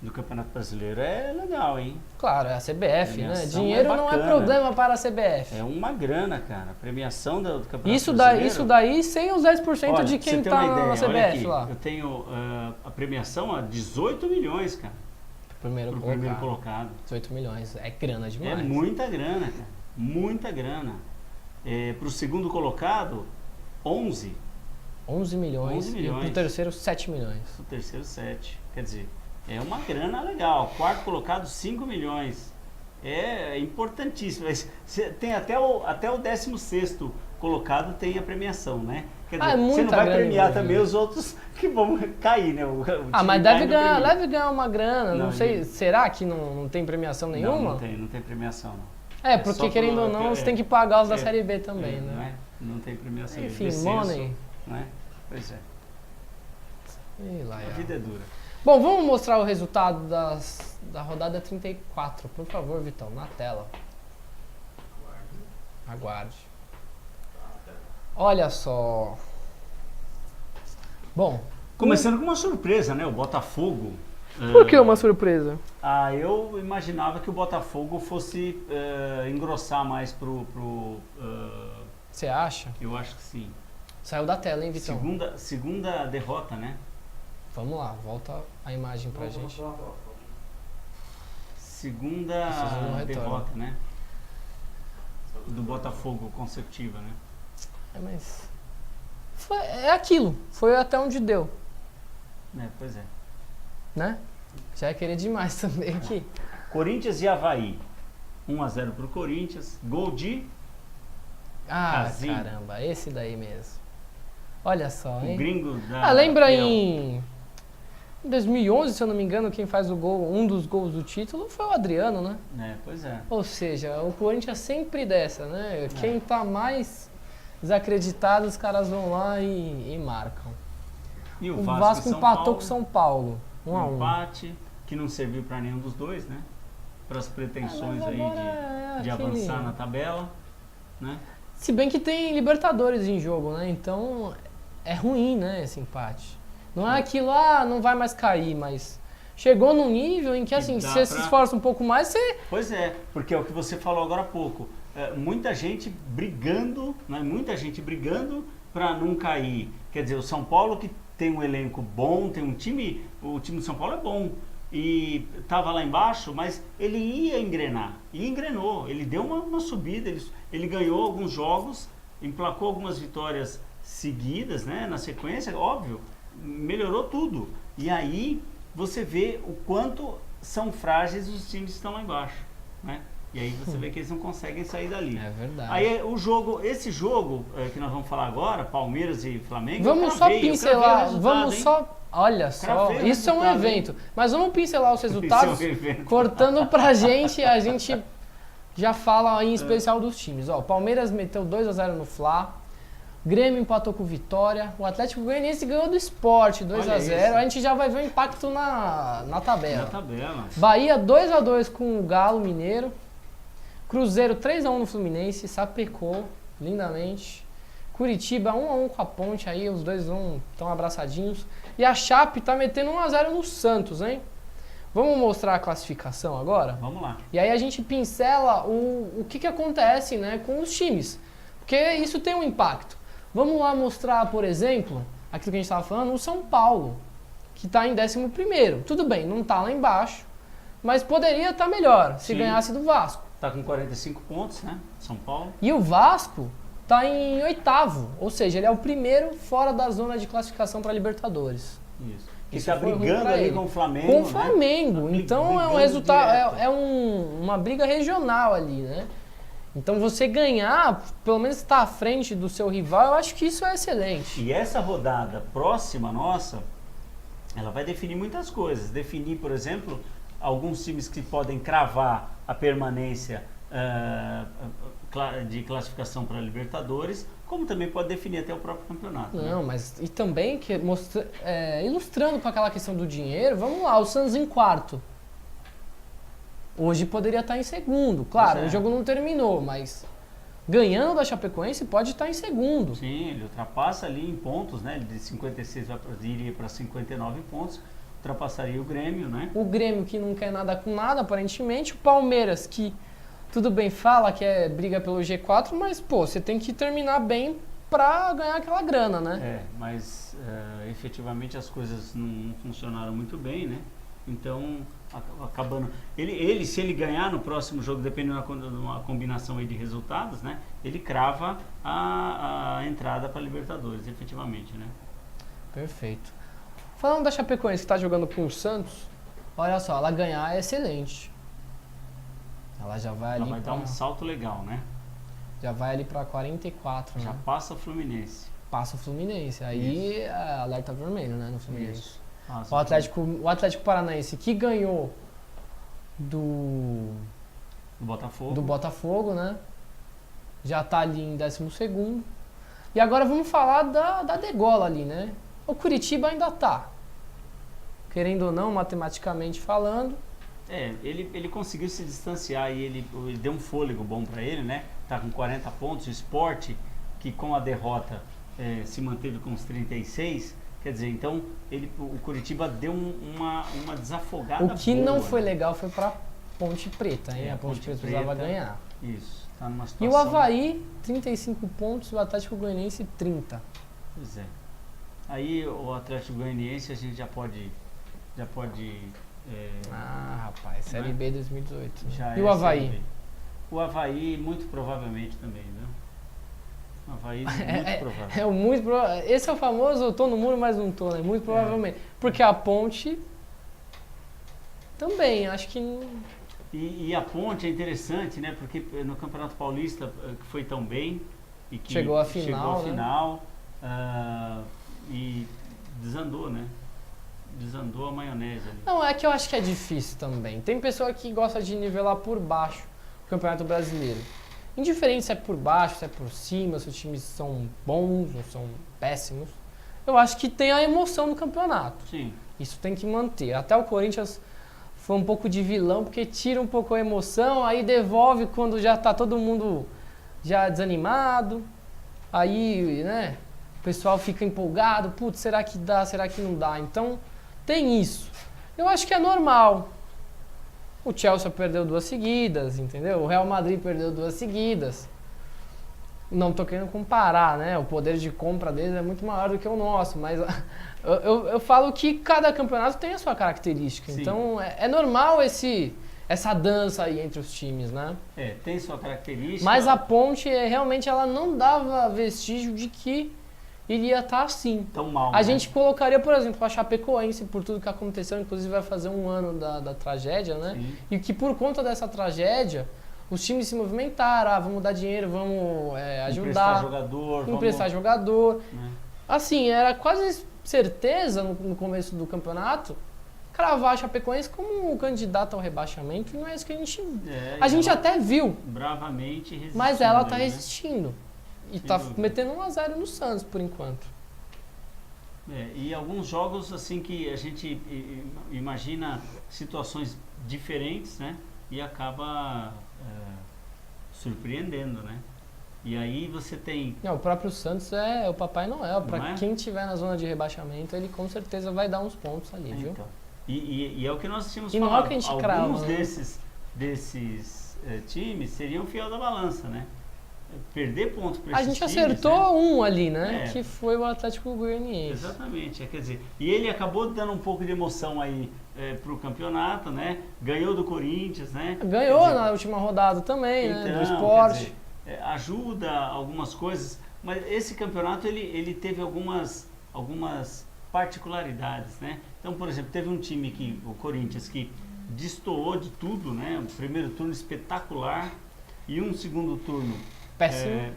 do Campeonato Brasileiro é legal, hein? Claro, é a CBF, né? Dinheiro não é problema para a CBF. É uma grana, cara. A premiação do Campeonato Brasileiro... Isso daí sem os 10% de quem tá na CBF lá. Eu tenho a premiação a 18 milhões, cara. Primeiro colocado. 18 milhões, é grana demais. É muita grana, cara. Muita grana. Para o segundo colocado, 11 milhões. E pro terceiro, 7 milhões. Pro terceiro, 7. Quer dizer, é uma grana legal. Quarto colocado, 5 milhões. É importantíssimo. Tem até o 16º colocado tem a premiação, né? Quer dizer, você não vai premiar também os outros que vão cair, né? Mas deve ganhar uma grana. Não sei, será que não tem premiação nenhuma? Não tem premiação, não. Porque querendo ou não, você tem que pagar os da Série B também, né? Não tem premiação. Enfim, money. Né? Pois é. A vida é dura. Bom, vamos mostrar o resultado da rodada 34. Por favor, Vitão, na tela. Aguarde. Olha só. Bom. Começando com uma surpresa, né? O Botafogo. Por que uma surpresa? Eu imaginava que o Botafogo fosse engrossar mais Você acha? Eu acho que sim. Saiu da tela, hein, Vitão? Segunda derrota, né? Vamos lá, volta a imagem pra gente. Segunda derrota, né? Do Botafogo consecutiva, né? Mas... é aquilo. Foi até onde deu. Pois é. Né? Já ia querer demais também aqui. Corinthians e Avaí. 1-0 pro Corinthians. Gol de... Casim. Caramba, esse daí mesmo. Olha só, hein? O gringo da... lembra em 2011, se eu não me engano, quem faz o gol, um dos gols do título foi o Adriano, né? Pois é. Ou seja, o Corinthians sempre dessa, né? Quem tá mais desacreditado, os caras vão lá e marcam. E o Vasco empatou com São Paulo. 1-1. Empate que não serviu para nenhum dos dois, né? Para as pretensões aí de avançar na tabela, né? Se bem que tem Libertadores em jogo, né? Então é ruim, né, esse empate. Não é aquilo, não vai mais cair, mas chegou num nível em que assim, se você se esforça um pouco mais, você... Pois é, porque é o que você falou agora há pouco. Muita gente brigando, né? Muita gente brigando para não cair. Quer dizer, o São Paulo que tem um elenco bom, tem um time, o time do São Paulo é bom e estava lá embaixo, mas ele ia engrenar, e engrenou, ele deu uma subida, ele ganhou alguns jogos, emplacou algumas vitórias seguidas, né, na sequência, óbvio, melhorou tudo, e aí você vê o quanto são frágeis os times que estão lá embaixo, né? E aí você vê que eles não conseguem sair dali. É verdade. Aí esse jogo que nós vamos falar agora, Palmeiras e Flamengo, vamos só pincelar, olha só, isso é um evento. Mas vamos pincelar os resultados, cortando pra gente, a gente já fala em especial dos times. Ó, Palmeiras meteu 2-0 no Fla, Grêmio empatou com Vitória, o Atlético Goianiense ganhou do Sport 2-0, a gente já vai ver o impacto na tabela. Na tabela. Bahia 2-2 com o Galo Mineiro, Cruzeiro 3-1 no Fluminense, sapecou lindamente. Curitiba 1-1 com a Ponte, aí os dois estão abraçadinhos. E a Chape tá metendo 1-0 no Santos, hein? Vamos mostrar a classificação agora? Vamos lá. E aí a gente pincela o que acontece, né, com os times. Porque isso tem um impacto. Vamos lá mostrar, por exemplo, aquilo que a gente estava falando, o São Paulo, que está em 11º. Tudo bem, não está lá embaixo, mas poderia estar melhor se ganhasse do Vasco. Está com 45 pontos, né? São Paulo. E o Vasco está em 8º, ou seja, ele é o primeiro fora da zona de classificação para Libertadores. Isso. Que está brigando ali com o Flamengo. Com o Flamengo. Né? Então é um resultado, uma briga regional ali, né? Então você ganhar, pelo menos estar à frente do seu rival, eu acho que isso é excelente. E essa rodada próxima nossa, ela vai definir muitas coisas. Definir, por exemplo, alguns times que podem cravar a permanência de classificação para a Libertadores, como também pode definir até o próprio campeonato. Não, né? mas e também ilustrando com aquela questão do dinheiro, vamos lá, o Santos em quarto. Hoje poderia estar em segundo, claro, o jogo não terminou, mas ganhando da Chapecoense pode estar em segundo. Sim, ele ultrapassa ali em pontos, né? De 56 iria para 59 pontos. Ultrapassaria o Grêmio, né? O Grêmio que não quer nada com nada, aparentemente. O Palmeiras que, tudo bem, fala que briga pelo G4, mas, pô, você tem que terminar bem pra ganhar aquela grana, né? Mas efetivamente as coisas não funcionaram muito bem, né? Então, acabando... se ele ganhar no próximo jogo, dependendo de uma combinação aí de resultados, né? Ele crava a entrada para Libertadores, efetivamente, né? Perfeito. Falando da Chapecoense que está jogando com o Santos, olha só, ela ganhar é excelente. Ela já vai ali. Ela vai dar um salto legal, né? Já vai ali para 44, já né? passa o Fluminense. Passa o Fluminense. Aí é alerta vermelho, né? No Fluminense. Isso. O Atlético Paranaense que ganhou do Botafogo, né? Já tá ali em 12º. E agora vamos falar da degola ali, né? O Curitiba ainda tá. Querendo ou não, matematicamente falando, Ele conseguiu se distanciar e ele deu um fôlego bom para ele, né? Tá com 40 pontos. O Sport, que com a derrota se manteve com os 36, quer dizer, então o Curitiba deu uma desafogada O que boa, não foi né? legal foi pra Ponte Preta, hein? A Ponte Preta precisava ganhar. Isso, tá numa situação... E o Avaí, 35 pontos, o Atlético Goianiense, 30. Pois é. Aí o Atlético Goianiense a gente já pode Rapaz, Série B 2018. já E o Avaí? Série B. O Avaí, muito provavelmente também, viu? O Avaí, muito provável. Muito provável. Esse é o famoso, eu tô no muro, mas não tô, né? Muito provavelmente. Porque a Ponte também, acho que... E a Ponte é interessante, né? Porque no Campeonato Paulista, que foi tão bem, e que chegou à final, e desandou, né? Desandou a maionese ali. Não, é que eu acho que é difícil também. Tem pessoa que gosta de nivelar por baixo o Campeonato Brasileiro. Indiferente se é por baixo, se é por cima, se os times são bons ou são péssimos. Eu acho que tem a emoção do campeonato. Sim. Isso tem que manter. Até o Corinthians foi um pouco de vilão, porque tira um pouco a emoção, aí devolve quando já tá todo mundo já desanimado. Aí, né, o pessoal fica empolgado. Putz, será que dá? Será que não dá? Então, tem isso. Eu acho que é normal. O Chelsea perdeu 2 seguidas, entendeu? O Real Madrid perdeu 2 seguidas. Não tô querendo comparar, né? O poder de compra deles é muito maior do que o nosso, mas eu falo que cada campeonato tem a sua característica. Sim. Então é normal essa dança aí entre os times, né? Tem sua característica. Mas a Ponte, realmente, ela não dava vestígio de que iria estar assim. Tão mal, A gente colocaria, por exemplo, a Chapecoense, por tudo que aconteceu, inclusive vai fazer 1 ano da tragédia, né? Sim. E que por conta dessa tragédia, os times se movimentaram, vamos dar dinheiro, vamos ajudar, emprestar jogador. Né? Assim, era quase certeza no começo do campeonato cravar a Chapecoense como um candidato ao rebaixamento, e não é isso que a gente... a gente até viu, bravamente resistindo, mas ela tá né? resistindo. E Sem tá dúvida. metendo 1-0 no Santos, por enquanto. E alguns jogos assim que a gente imagina situações diferentes, né? E acaba surpreendendo, né? E aí você tem... Não, o próprio Santos é o Papai Noel. Para é? quem tiver na zona de rebaixamento, ele com certeza vai dar uns pontos ali, viu? Então, e é o que nós tínhamos E não falado. é o que a gente Alguns crava, né? desses times seriam fiel da balança, né? Perder pontos para A esses gente times, acertou né? um ali, né? É. Que foi o Atlético Goianiense. Exatamente, quer dizer, e ele acabou dando um pouco de emoção aí pro campeonato, né? Ganhou do Corinthians, né? Ganhou Quer dizer, na última rodada também, né? Do então, Sport. quer dizer, ajuda algumas coisas, mas esse campeonato ele teve algumas particularidades, né? Então, por exemplo, teve um time o Corinthians, que destoou de tudo, né? Um primeiro turno espetacular e um segundo turno Péssimo.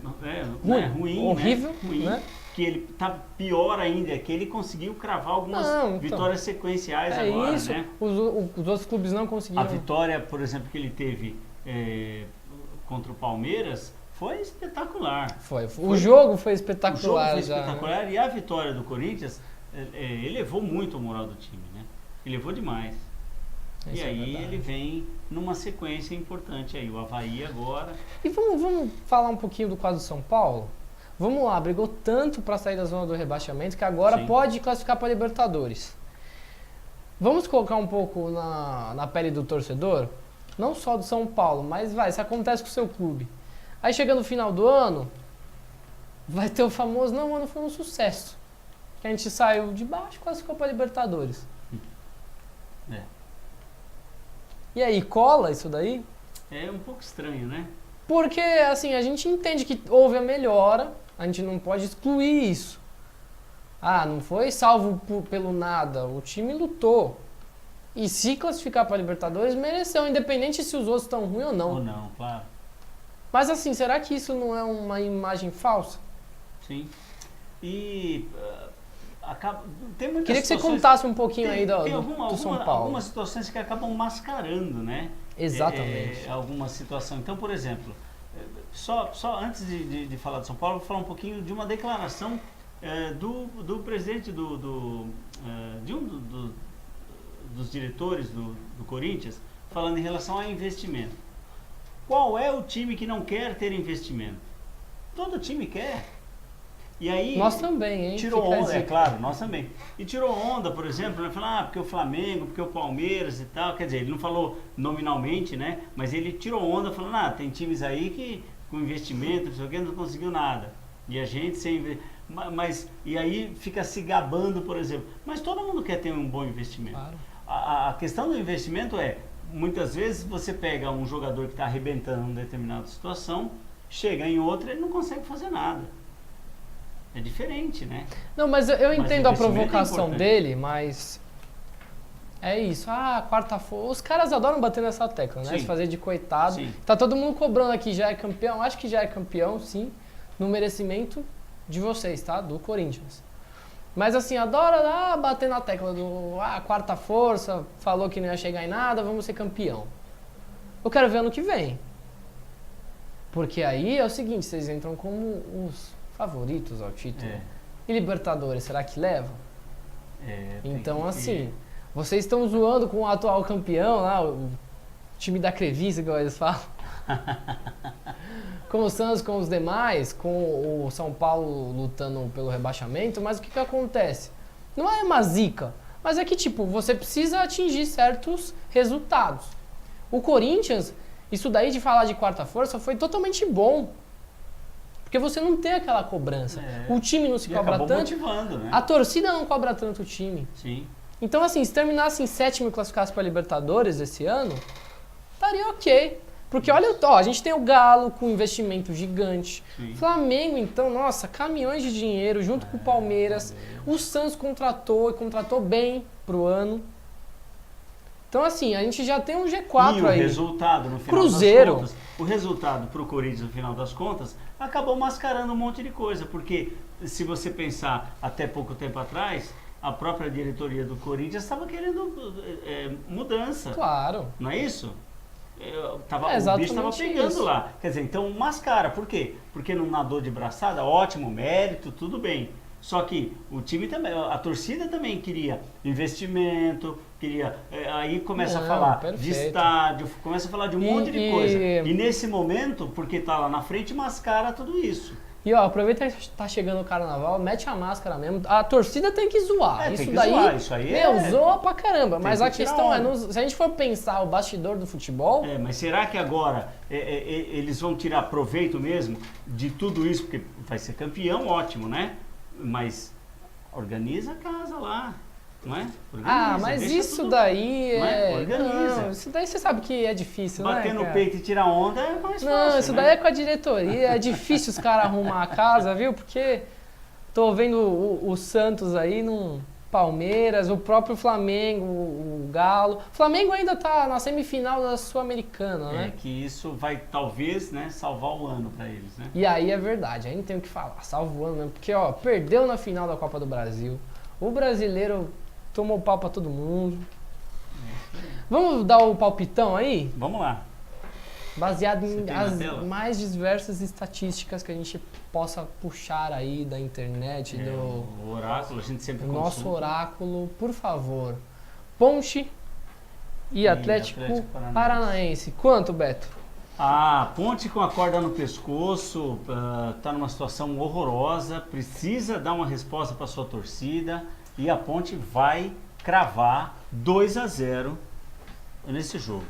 ruim, horrível, né? Ruim, né? que ele tá pior ainda, que ele conseguiu cravar algumas vitórias sequenciais agora, isso. né? Os outros clubes não conseguiram. A vitória, por exemplo, que ele teve contra o Palmeiras foi espetacular. O jogo foi O espetacular. jogo foi já, espetacular, né? e a vitória do Corinthians elevou muito o moral do time, né? Elevou demais. Isso E é aí verdade. ele vem numa sequência importante aí, o Avaí agora. E vamos falar um pouquinho do quadro do São Paulo? Vamos lá, brigou tanto para sair da zona do rebaixamento que agora Sim. pode classificar para Libertadores. Vamos colocar um pouco na pele do torcedor? Não só do São Paulo, mas se acontece com o seu clube. Aí chega no final do ano, vai ter o famoso, não, mano, foi um sucesso. Que a gente saiu de baixo e classificou para Libertadores. É. E aí, cola isso daí? É um pouco estranho, né? Porque, assim, a gente entende que houve a melhora, a gente não pode excluir isso. Ah, não foi salvo pelo nada, o time lutou. E se classificar para a Libertadores, mereceu, independente se os outros estão ruins ou não. Ou não, claro. Mas assim, será que isso não é uma imagem falsa? Sim. E tem muitas Queria que você situações- contasse um pouquinho aí tem do São Paulo. algumas situações que acabam mascarando, né? Exatamente. Alguma situação. Então, por exemplo, só antes de falar de São Paulo, vou falar um pouquinho de uma declaração do presidente de um dos diretores do Corinthians, falando em relação a investimento. Qual é o time que não quer ter investimento? Todo time quer. E aí, nós também, hein? Tirou onda, é claro, nós também. E tirou onda, por exemplo, né? Falar, porque o Flamengo, porque o Palmeiras e tal. Quer dizer, ele não falou nominalmente, né? Mas ele tirou onda falando, tem times aí que com investimento, não sei o que, não conseguiu nada. E a gente sem... e aí fica se gabando, por exemplo. Mas todo mundo quer ter um bom investimento. Claro. A questão do investimento é, muitas vezes você pega um jogador que está arrebentando em uma determinada situação, chega em outra e ele não consegue fazer nada. É diferente, né? Não, mas eu entendo a provocação é dele, mas é isso. Quarta-feira. Os caras adoram bater nessa tecla, né? Sim. Se fazer de coitado. Sim. Tá todo mundo cobrando aqui, já é campeão. Acho que já é campeão, sim, no merecimento de vocês, tá? Do Corinthians. Mas assim, adora bater na tecla do quarta força, falou que não ia chegar em nada, vamos ser campeão. Eu quero ver ano que vem. Porque aí é o seguinte, vocês entram como os favoritos ao título. E Libertadores, será que leva? Então assim, vocês estão zoando com o atual campeão lá, o time da Crevice, igual eles falam. Com o Santos, com os demais, com o São Paulo lutando pelo rebaixamento, mas o que acontece? Não é uma zica, mas é que tipo, você precisa atingir certos resultados. O Corinthians, isso daí de falar de quarta força foi totalmente bom. Porque você não tem aquela cobrança. O time não se cobra tanto. Motivando, né? A torcida não cobra tanto o time. Sim. Então, assim, se terminasse em sétimo e classificasse para Libertadores esse ano, estaria ok. Porque olha, a gente tem o Galo com investimento gigante. Sim. Flamengo, então, nossa, caminhões de dinheiro junto com o Palmeiras. O Santos contratou bem pro ano. Então, assim, a gente já tem um G4 e o aí. Resultado, no final Cruzeiro. das contas, o resultado pro Corinthians, no final das contas, acabou mascarando um monte de coisa. Porque, se você pensar até pouco tempo atrás, a própria diretoria do Corinthians estava querendo mudança. Claro. Não é isso? O bicho estava pegando isso lá. Quer dizer, então mascara. Por quê? Porque não nadou de braçada, ótimo, mérito, tudo bem. Só que o time também, a torcida também queria investimento, queria. Aí começa a falar de estádio, começa a falar de um monte de coisa. E nesse momento, porque está lá na frente, mascara tudo isso. E aproveita que tá chegando o carnaval, mete a máscara mesmo. A torcida tem que zoar. Isso daí, zoar. Isso aí zoa pra caramba. Mas a questão se a gente for pensar o bastidor do futebol... mas será que agora eles vão tirar proveito mesmo de tudo isso? Porque vai ser campeão, ótimo, né? Mas organiza a casa lá, não é? Organiza, mas isso daí Organiza. Não, isso daí você sabe que é difícil, Bater né, no peito e tirar onda é mais fácil. Não, isso daí é com a diretoria. É difícil os caras arrumar a casa, viu? Porque tô vendo o Santos aí no Palmeiras, o próprio Flamengo, o Galo. O Flamengo ainda tá na semifinal da Sul-Americana, né? Que isso vai talvez, né, salvar o ano para eles, né? E aí é verdade, aí não tem o que falar, salva o ano mesmo. Porque, perdeu na final da Copa do Brasil. O brasileiro tomou pau pra todo mundo. Vamos dar o palpitão aí? Vamos lá. Baseado em as mais diversas estatísticas que a gente possa puxar aí da internet, o oráculo, a gente sempre consulta. Nosso oráculo, por favor. Ponte e Atlético Paranaense. Quanto, Beto? Ponte com a corda no pescoço, está numa situação horrorosa, precisa dar uma resposta para sua torcida e a Ponte vai cravar 2-0 nesse jogo.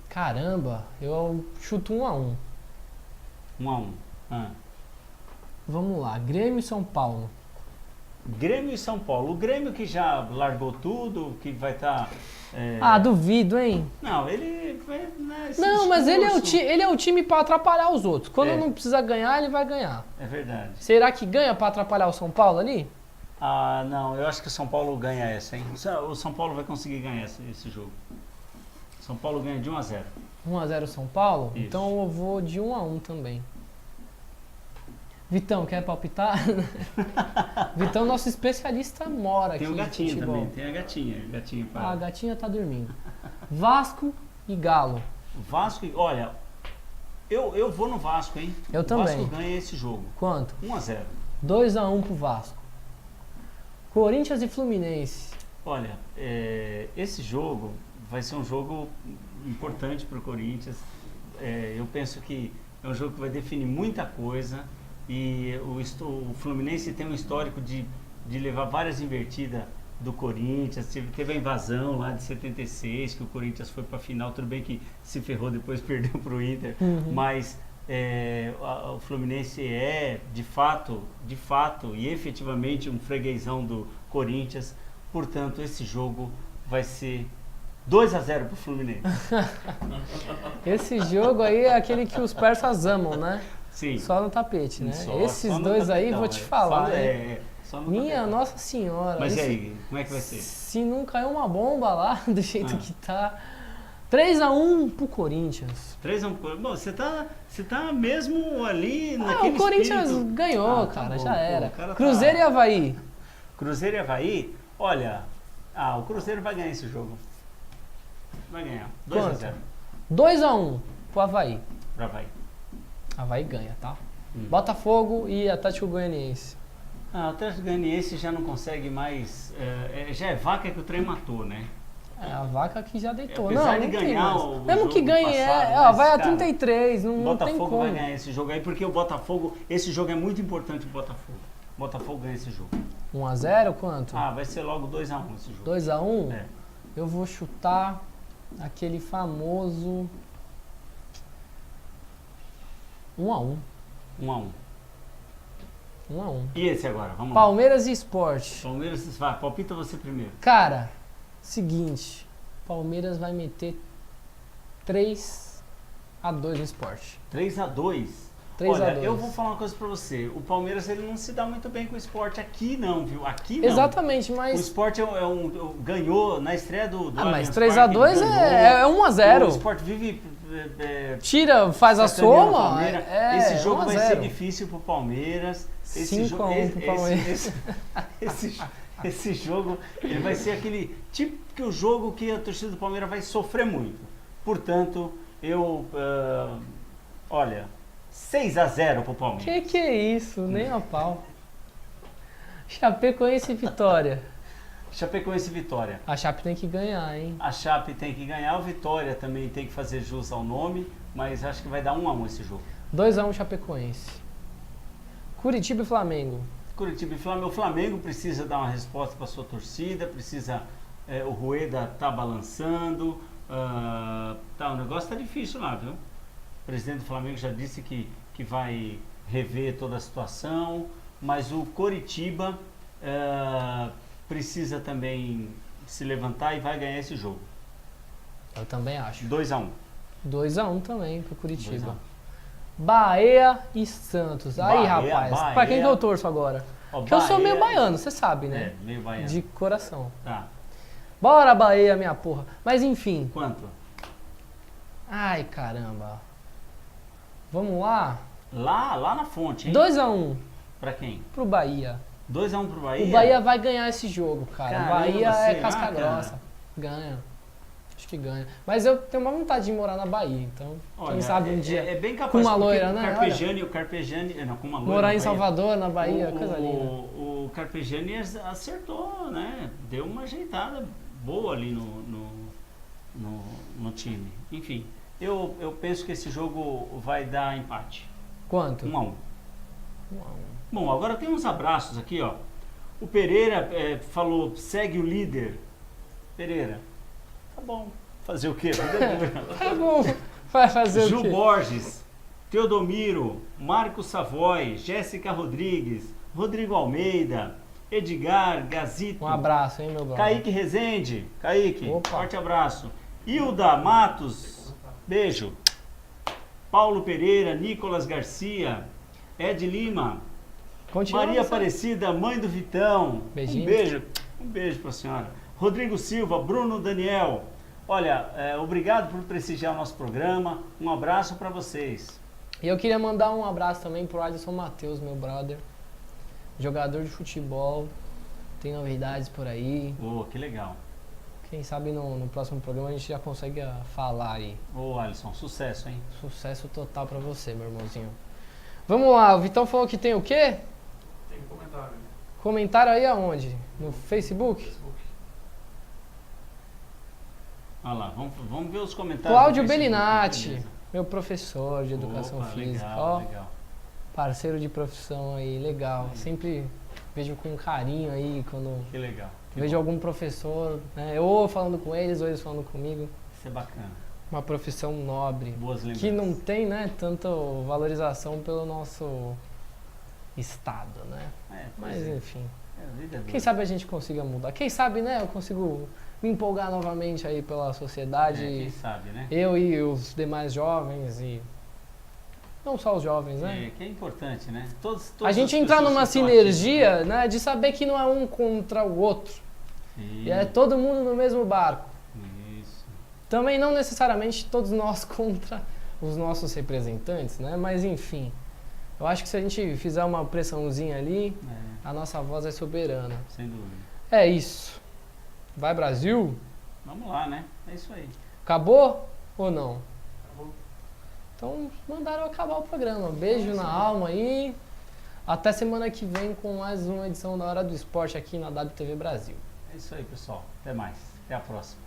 Caramba, eu chuto 1-1. 1-1. Vamos lá, Grêmio e São Paulo. Grêmio e São Paulo. O Grêmio que já largou tudo, que vai estar... duvido, hein? Não, ele... Não, mas ele é o time para atrapalhar os outros. Quando não precisa ganhar, ele vai ganhar. É verdade. Será que ganha para atrapalhar o São Paulo ali? Não, eu acho que o São Paulo ganha essa, hein? O São Paulo vai conseguir ganhar esse jogo. São Paulo ganha de 1-0. 1-0 São Paulo? Isso. Então eu vou de 1-1 também. Vitão, quer palpitar? Vitão, nosso especialista, mora aqui. Tem o gatinho também, tem a gatinha. A gatinha tá dormindo. Vasco e Galo. Vasco, olha, eu vou no Vasco, hein? Eu também. O Vasco ganha esse jogo. Quanto? 1-0. 2-1 pro Vasco. Corinthians e Fluminense. Olha, esse jogo vai ser um jogo importante para o Corinthians. Eu penso que é um jogo que vai definir muita coisa e o Fluminense tem um histórico de levar várias invertidas do Corinthians. Teve a invasão lá de 76, que o Corinthians foi para a final, tudo bem que se ferrou depois, perdeu para o Inter, mas o Fluminense é de fato e efetivamente um freguesão do Corinthians. Portanto, esse jogo vai ser 2-0 para o Fluminense. Esse jogo aí é aquele que os persas amam, né? Sim. Só no tapete, né? Só Esses no dois aí, tapetão, vou te falar. Só no Minha tapetão. Nossa Senhora. Mas e aí, como é que vai ser? Se não cair uma bomba lá, do jeito que tá... 3-1 pro Corinthians. 3-1 pro Corinthians. Bom, você tá mesmo ali naquele o Corinthians espírito. ganhou, Tá cara, bom, já era. cara Cruzeiro e Avaí. Cruzeiro e Avaí, olha, o Cruzeiro vai ganhar esse jogo. Vai ganhar. 2-0 2-1 pro Avaí. pro Avaí. Avaí ganha, tá? Botafogo e Atlético Goianiense. O Atlético Goianiense já não consegue mais. Já é vaca que o trem matou, né? A vaca que já deitou. Apesar Não de tem ganhar mais. o Mesmo jogo que ganhe, passado, mas, vai a cara, 33, não O tem Botafogo como. vai ganhar esse jogo aí, porque o Botafogo, esse jogo é muito importante pro Botafogo. O Botafogo ganha esse jogo. 1-0 quanto? Vai ser logo 2-1 esse jogo. 2-1? É. Eu vou chutar aquele famoso 1-1. 1-1. 1-1. E esse agora? Vamos lá. Palmeiras e Sport. Palmeiras, vai, palpita você primeiro. Cara, seguinte. Palmeiras vai meter 3-2 no Sport. 3-2. 3-2. Olha, eu vou falar uma coisa pra você. O Palmeiras, ele não se dá muito bem com o Sport aqui não, viu? Aqui não. Exatamente, O mas... Sport ganhou na estreia do mas Allianz 3-2 Parque, é 1-0. O Sport vive... Tira, faz a sacaneando o soma. Palmeiras. Esse jogo vai ser difícil pro Palmeiras. 5-1 pro Palmeiras. Esse jogo ele vai ser aquele típico jogo que a torcida do Palmeiras vai sofrer muito. Portanto, olha, 6-0 pro Palmeiras. Que é isso? Nem a pau. Chapecoense e Vitória. Chapecoense e Vitória. A Chape tem que ganhar, hein? A Chape tem que ganhar, o Vitória também tem que fazer jus ao nome, mas acho que vai dar 1-1 esse jogo. 2-1 Chapecoense. Curitiba e Flamengo. Curitiba e Flamengo. O Flamengo precisa dar uma resposta para sua torcida, precisa. O Rueda tá balançando. O negócio tá difícil lá, viu? O presidente do Flamengo já disse que vai rever toda a situação, mas o Coritiba precisa também se levantar e vai ganhar esse jogo. Eu também acho. 2-1. 2-1 também pro Curitiba. 2-1. Bahia e Santos. Aí, Bahia, rapaz, Bahia. pra quem que eu torço agora? Porque eu sou meio baiano, você sabe, né? Meio baiano. De coração. Tá. Bora, Bahia, minha porra. Mas enfim. Quanto? Ai, caramba. Vamos lá? Lá na fonte, hein? 2-1 Pra quem? pro Bahia. 2-1 pro Bahia? O Bahia vai ganhar esse jogo, cara. Caramba, O Bahia é será, casca cara? grossa. Ganha. Acho que ganha. Mas eu tenho uma vontade de morar na Bahia, então Olha, quem sabe um dia. É bem capaz. com uma porque loira, o né? Carpegiani, não, com uma loira. Morar na em Bahia. Salvador, na Bahia, coisa linda. O Carpegiani acertou, né? Deu uma ajeitada boa ali no time. Enfim, eu penso que esse jogo vai dar empate. Quanto? 1-1. 1-1. Bom, agora tem uns abraços aqui, ó. O Pereira falou, segue o líder. Pereira, tá bom. Fazer o quê? Tá bom. Vai fazer Ju o quê? Borges, Teodomiro, Marcos Savoy, Jéssica Rodrigues, Rodrigo Almeida, Edgar, Gazito, Um abraço, hein, meu brother. Kaique Rezende, Kaique, Opa. forte abraço. Hilda Matos, beijo. Paulo Pereira, Nicolas Garcia, Ed Lima, Continua Maria você. Aparecida, mãe do Vitão. Beijinho. Um beijo pra senhora. Rodrigo Silva, Bruno Daniel. Olha, obrigado por prestigiar o nosso programa. Um abraço para vocês. E eu queria mandar um abraço também pro Alisson Matheus, meu brother. Jogador de futebol. Tem novidades por aí. Que legal. Quem sabe no próximo programa a gente já consegue falar aí. Alisson, sucesso, hein? Sucesso total pra você, meu irmãozinho. Vamos lá, o Vitão falou que tem o quê? Tem comentário. Comentário aí aonde? No Facebook? Olha lá, vamos ver os comentários. Cláudio do Facebook, Bellinati, beleza. meu professor de educação Opa, física. legal, Ó, legal. parceiro de profissão aí, legal. Aí. Sempre vejo com carinho aí quando Que legal. Que vejo bom. algum professor, né? Ou falando com eles, ou eles falando comigo. Isso é bacana. Uma profissão nobre. Boas lembranças. Que não tem, né, tanta valorização pelo nosso estado, né? Pois Mas é. enfim. A vida é dura. Quem sabe a gente consiga mudar. Quem sabe, né, eu consigo me empolgar novamente aí pela sociedade. Quem sabe, né? Eu e os demais jovens e não só os jovens, né? Que é importante, né? Todas A gente as entrar pessoas numa que estão sinergia, ativas, né, de saber que não é um contra o outro. né? E é todo mundo no mesmo barco. Isso. Também não necessariamente todos nós contra os nossos representantes, né? Mas enfim, eu acho que se a gente fizer uma pressãozinha ali, a nossa voz é soberana. Sem dúvida. É isso. Vai Brasil? Vamos lá, né? É isso aí. Acabou ou não? Acabou. Então mandaram acabar o programa. Beijo na alma aí. Até semana que vem com mais uma edição da Hora do Esporte aqui na WTV Brasil. É isso aí, pessoal. Até mais. Até a próxima.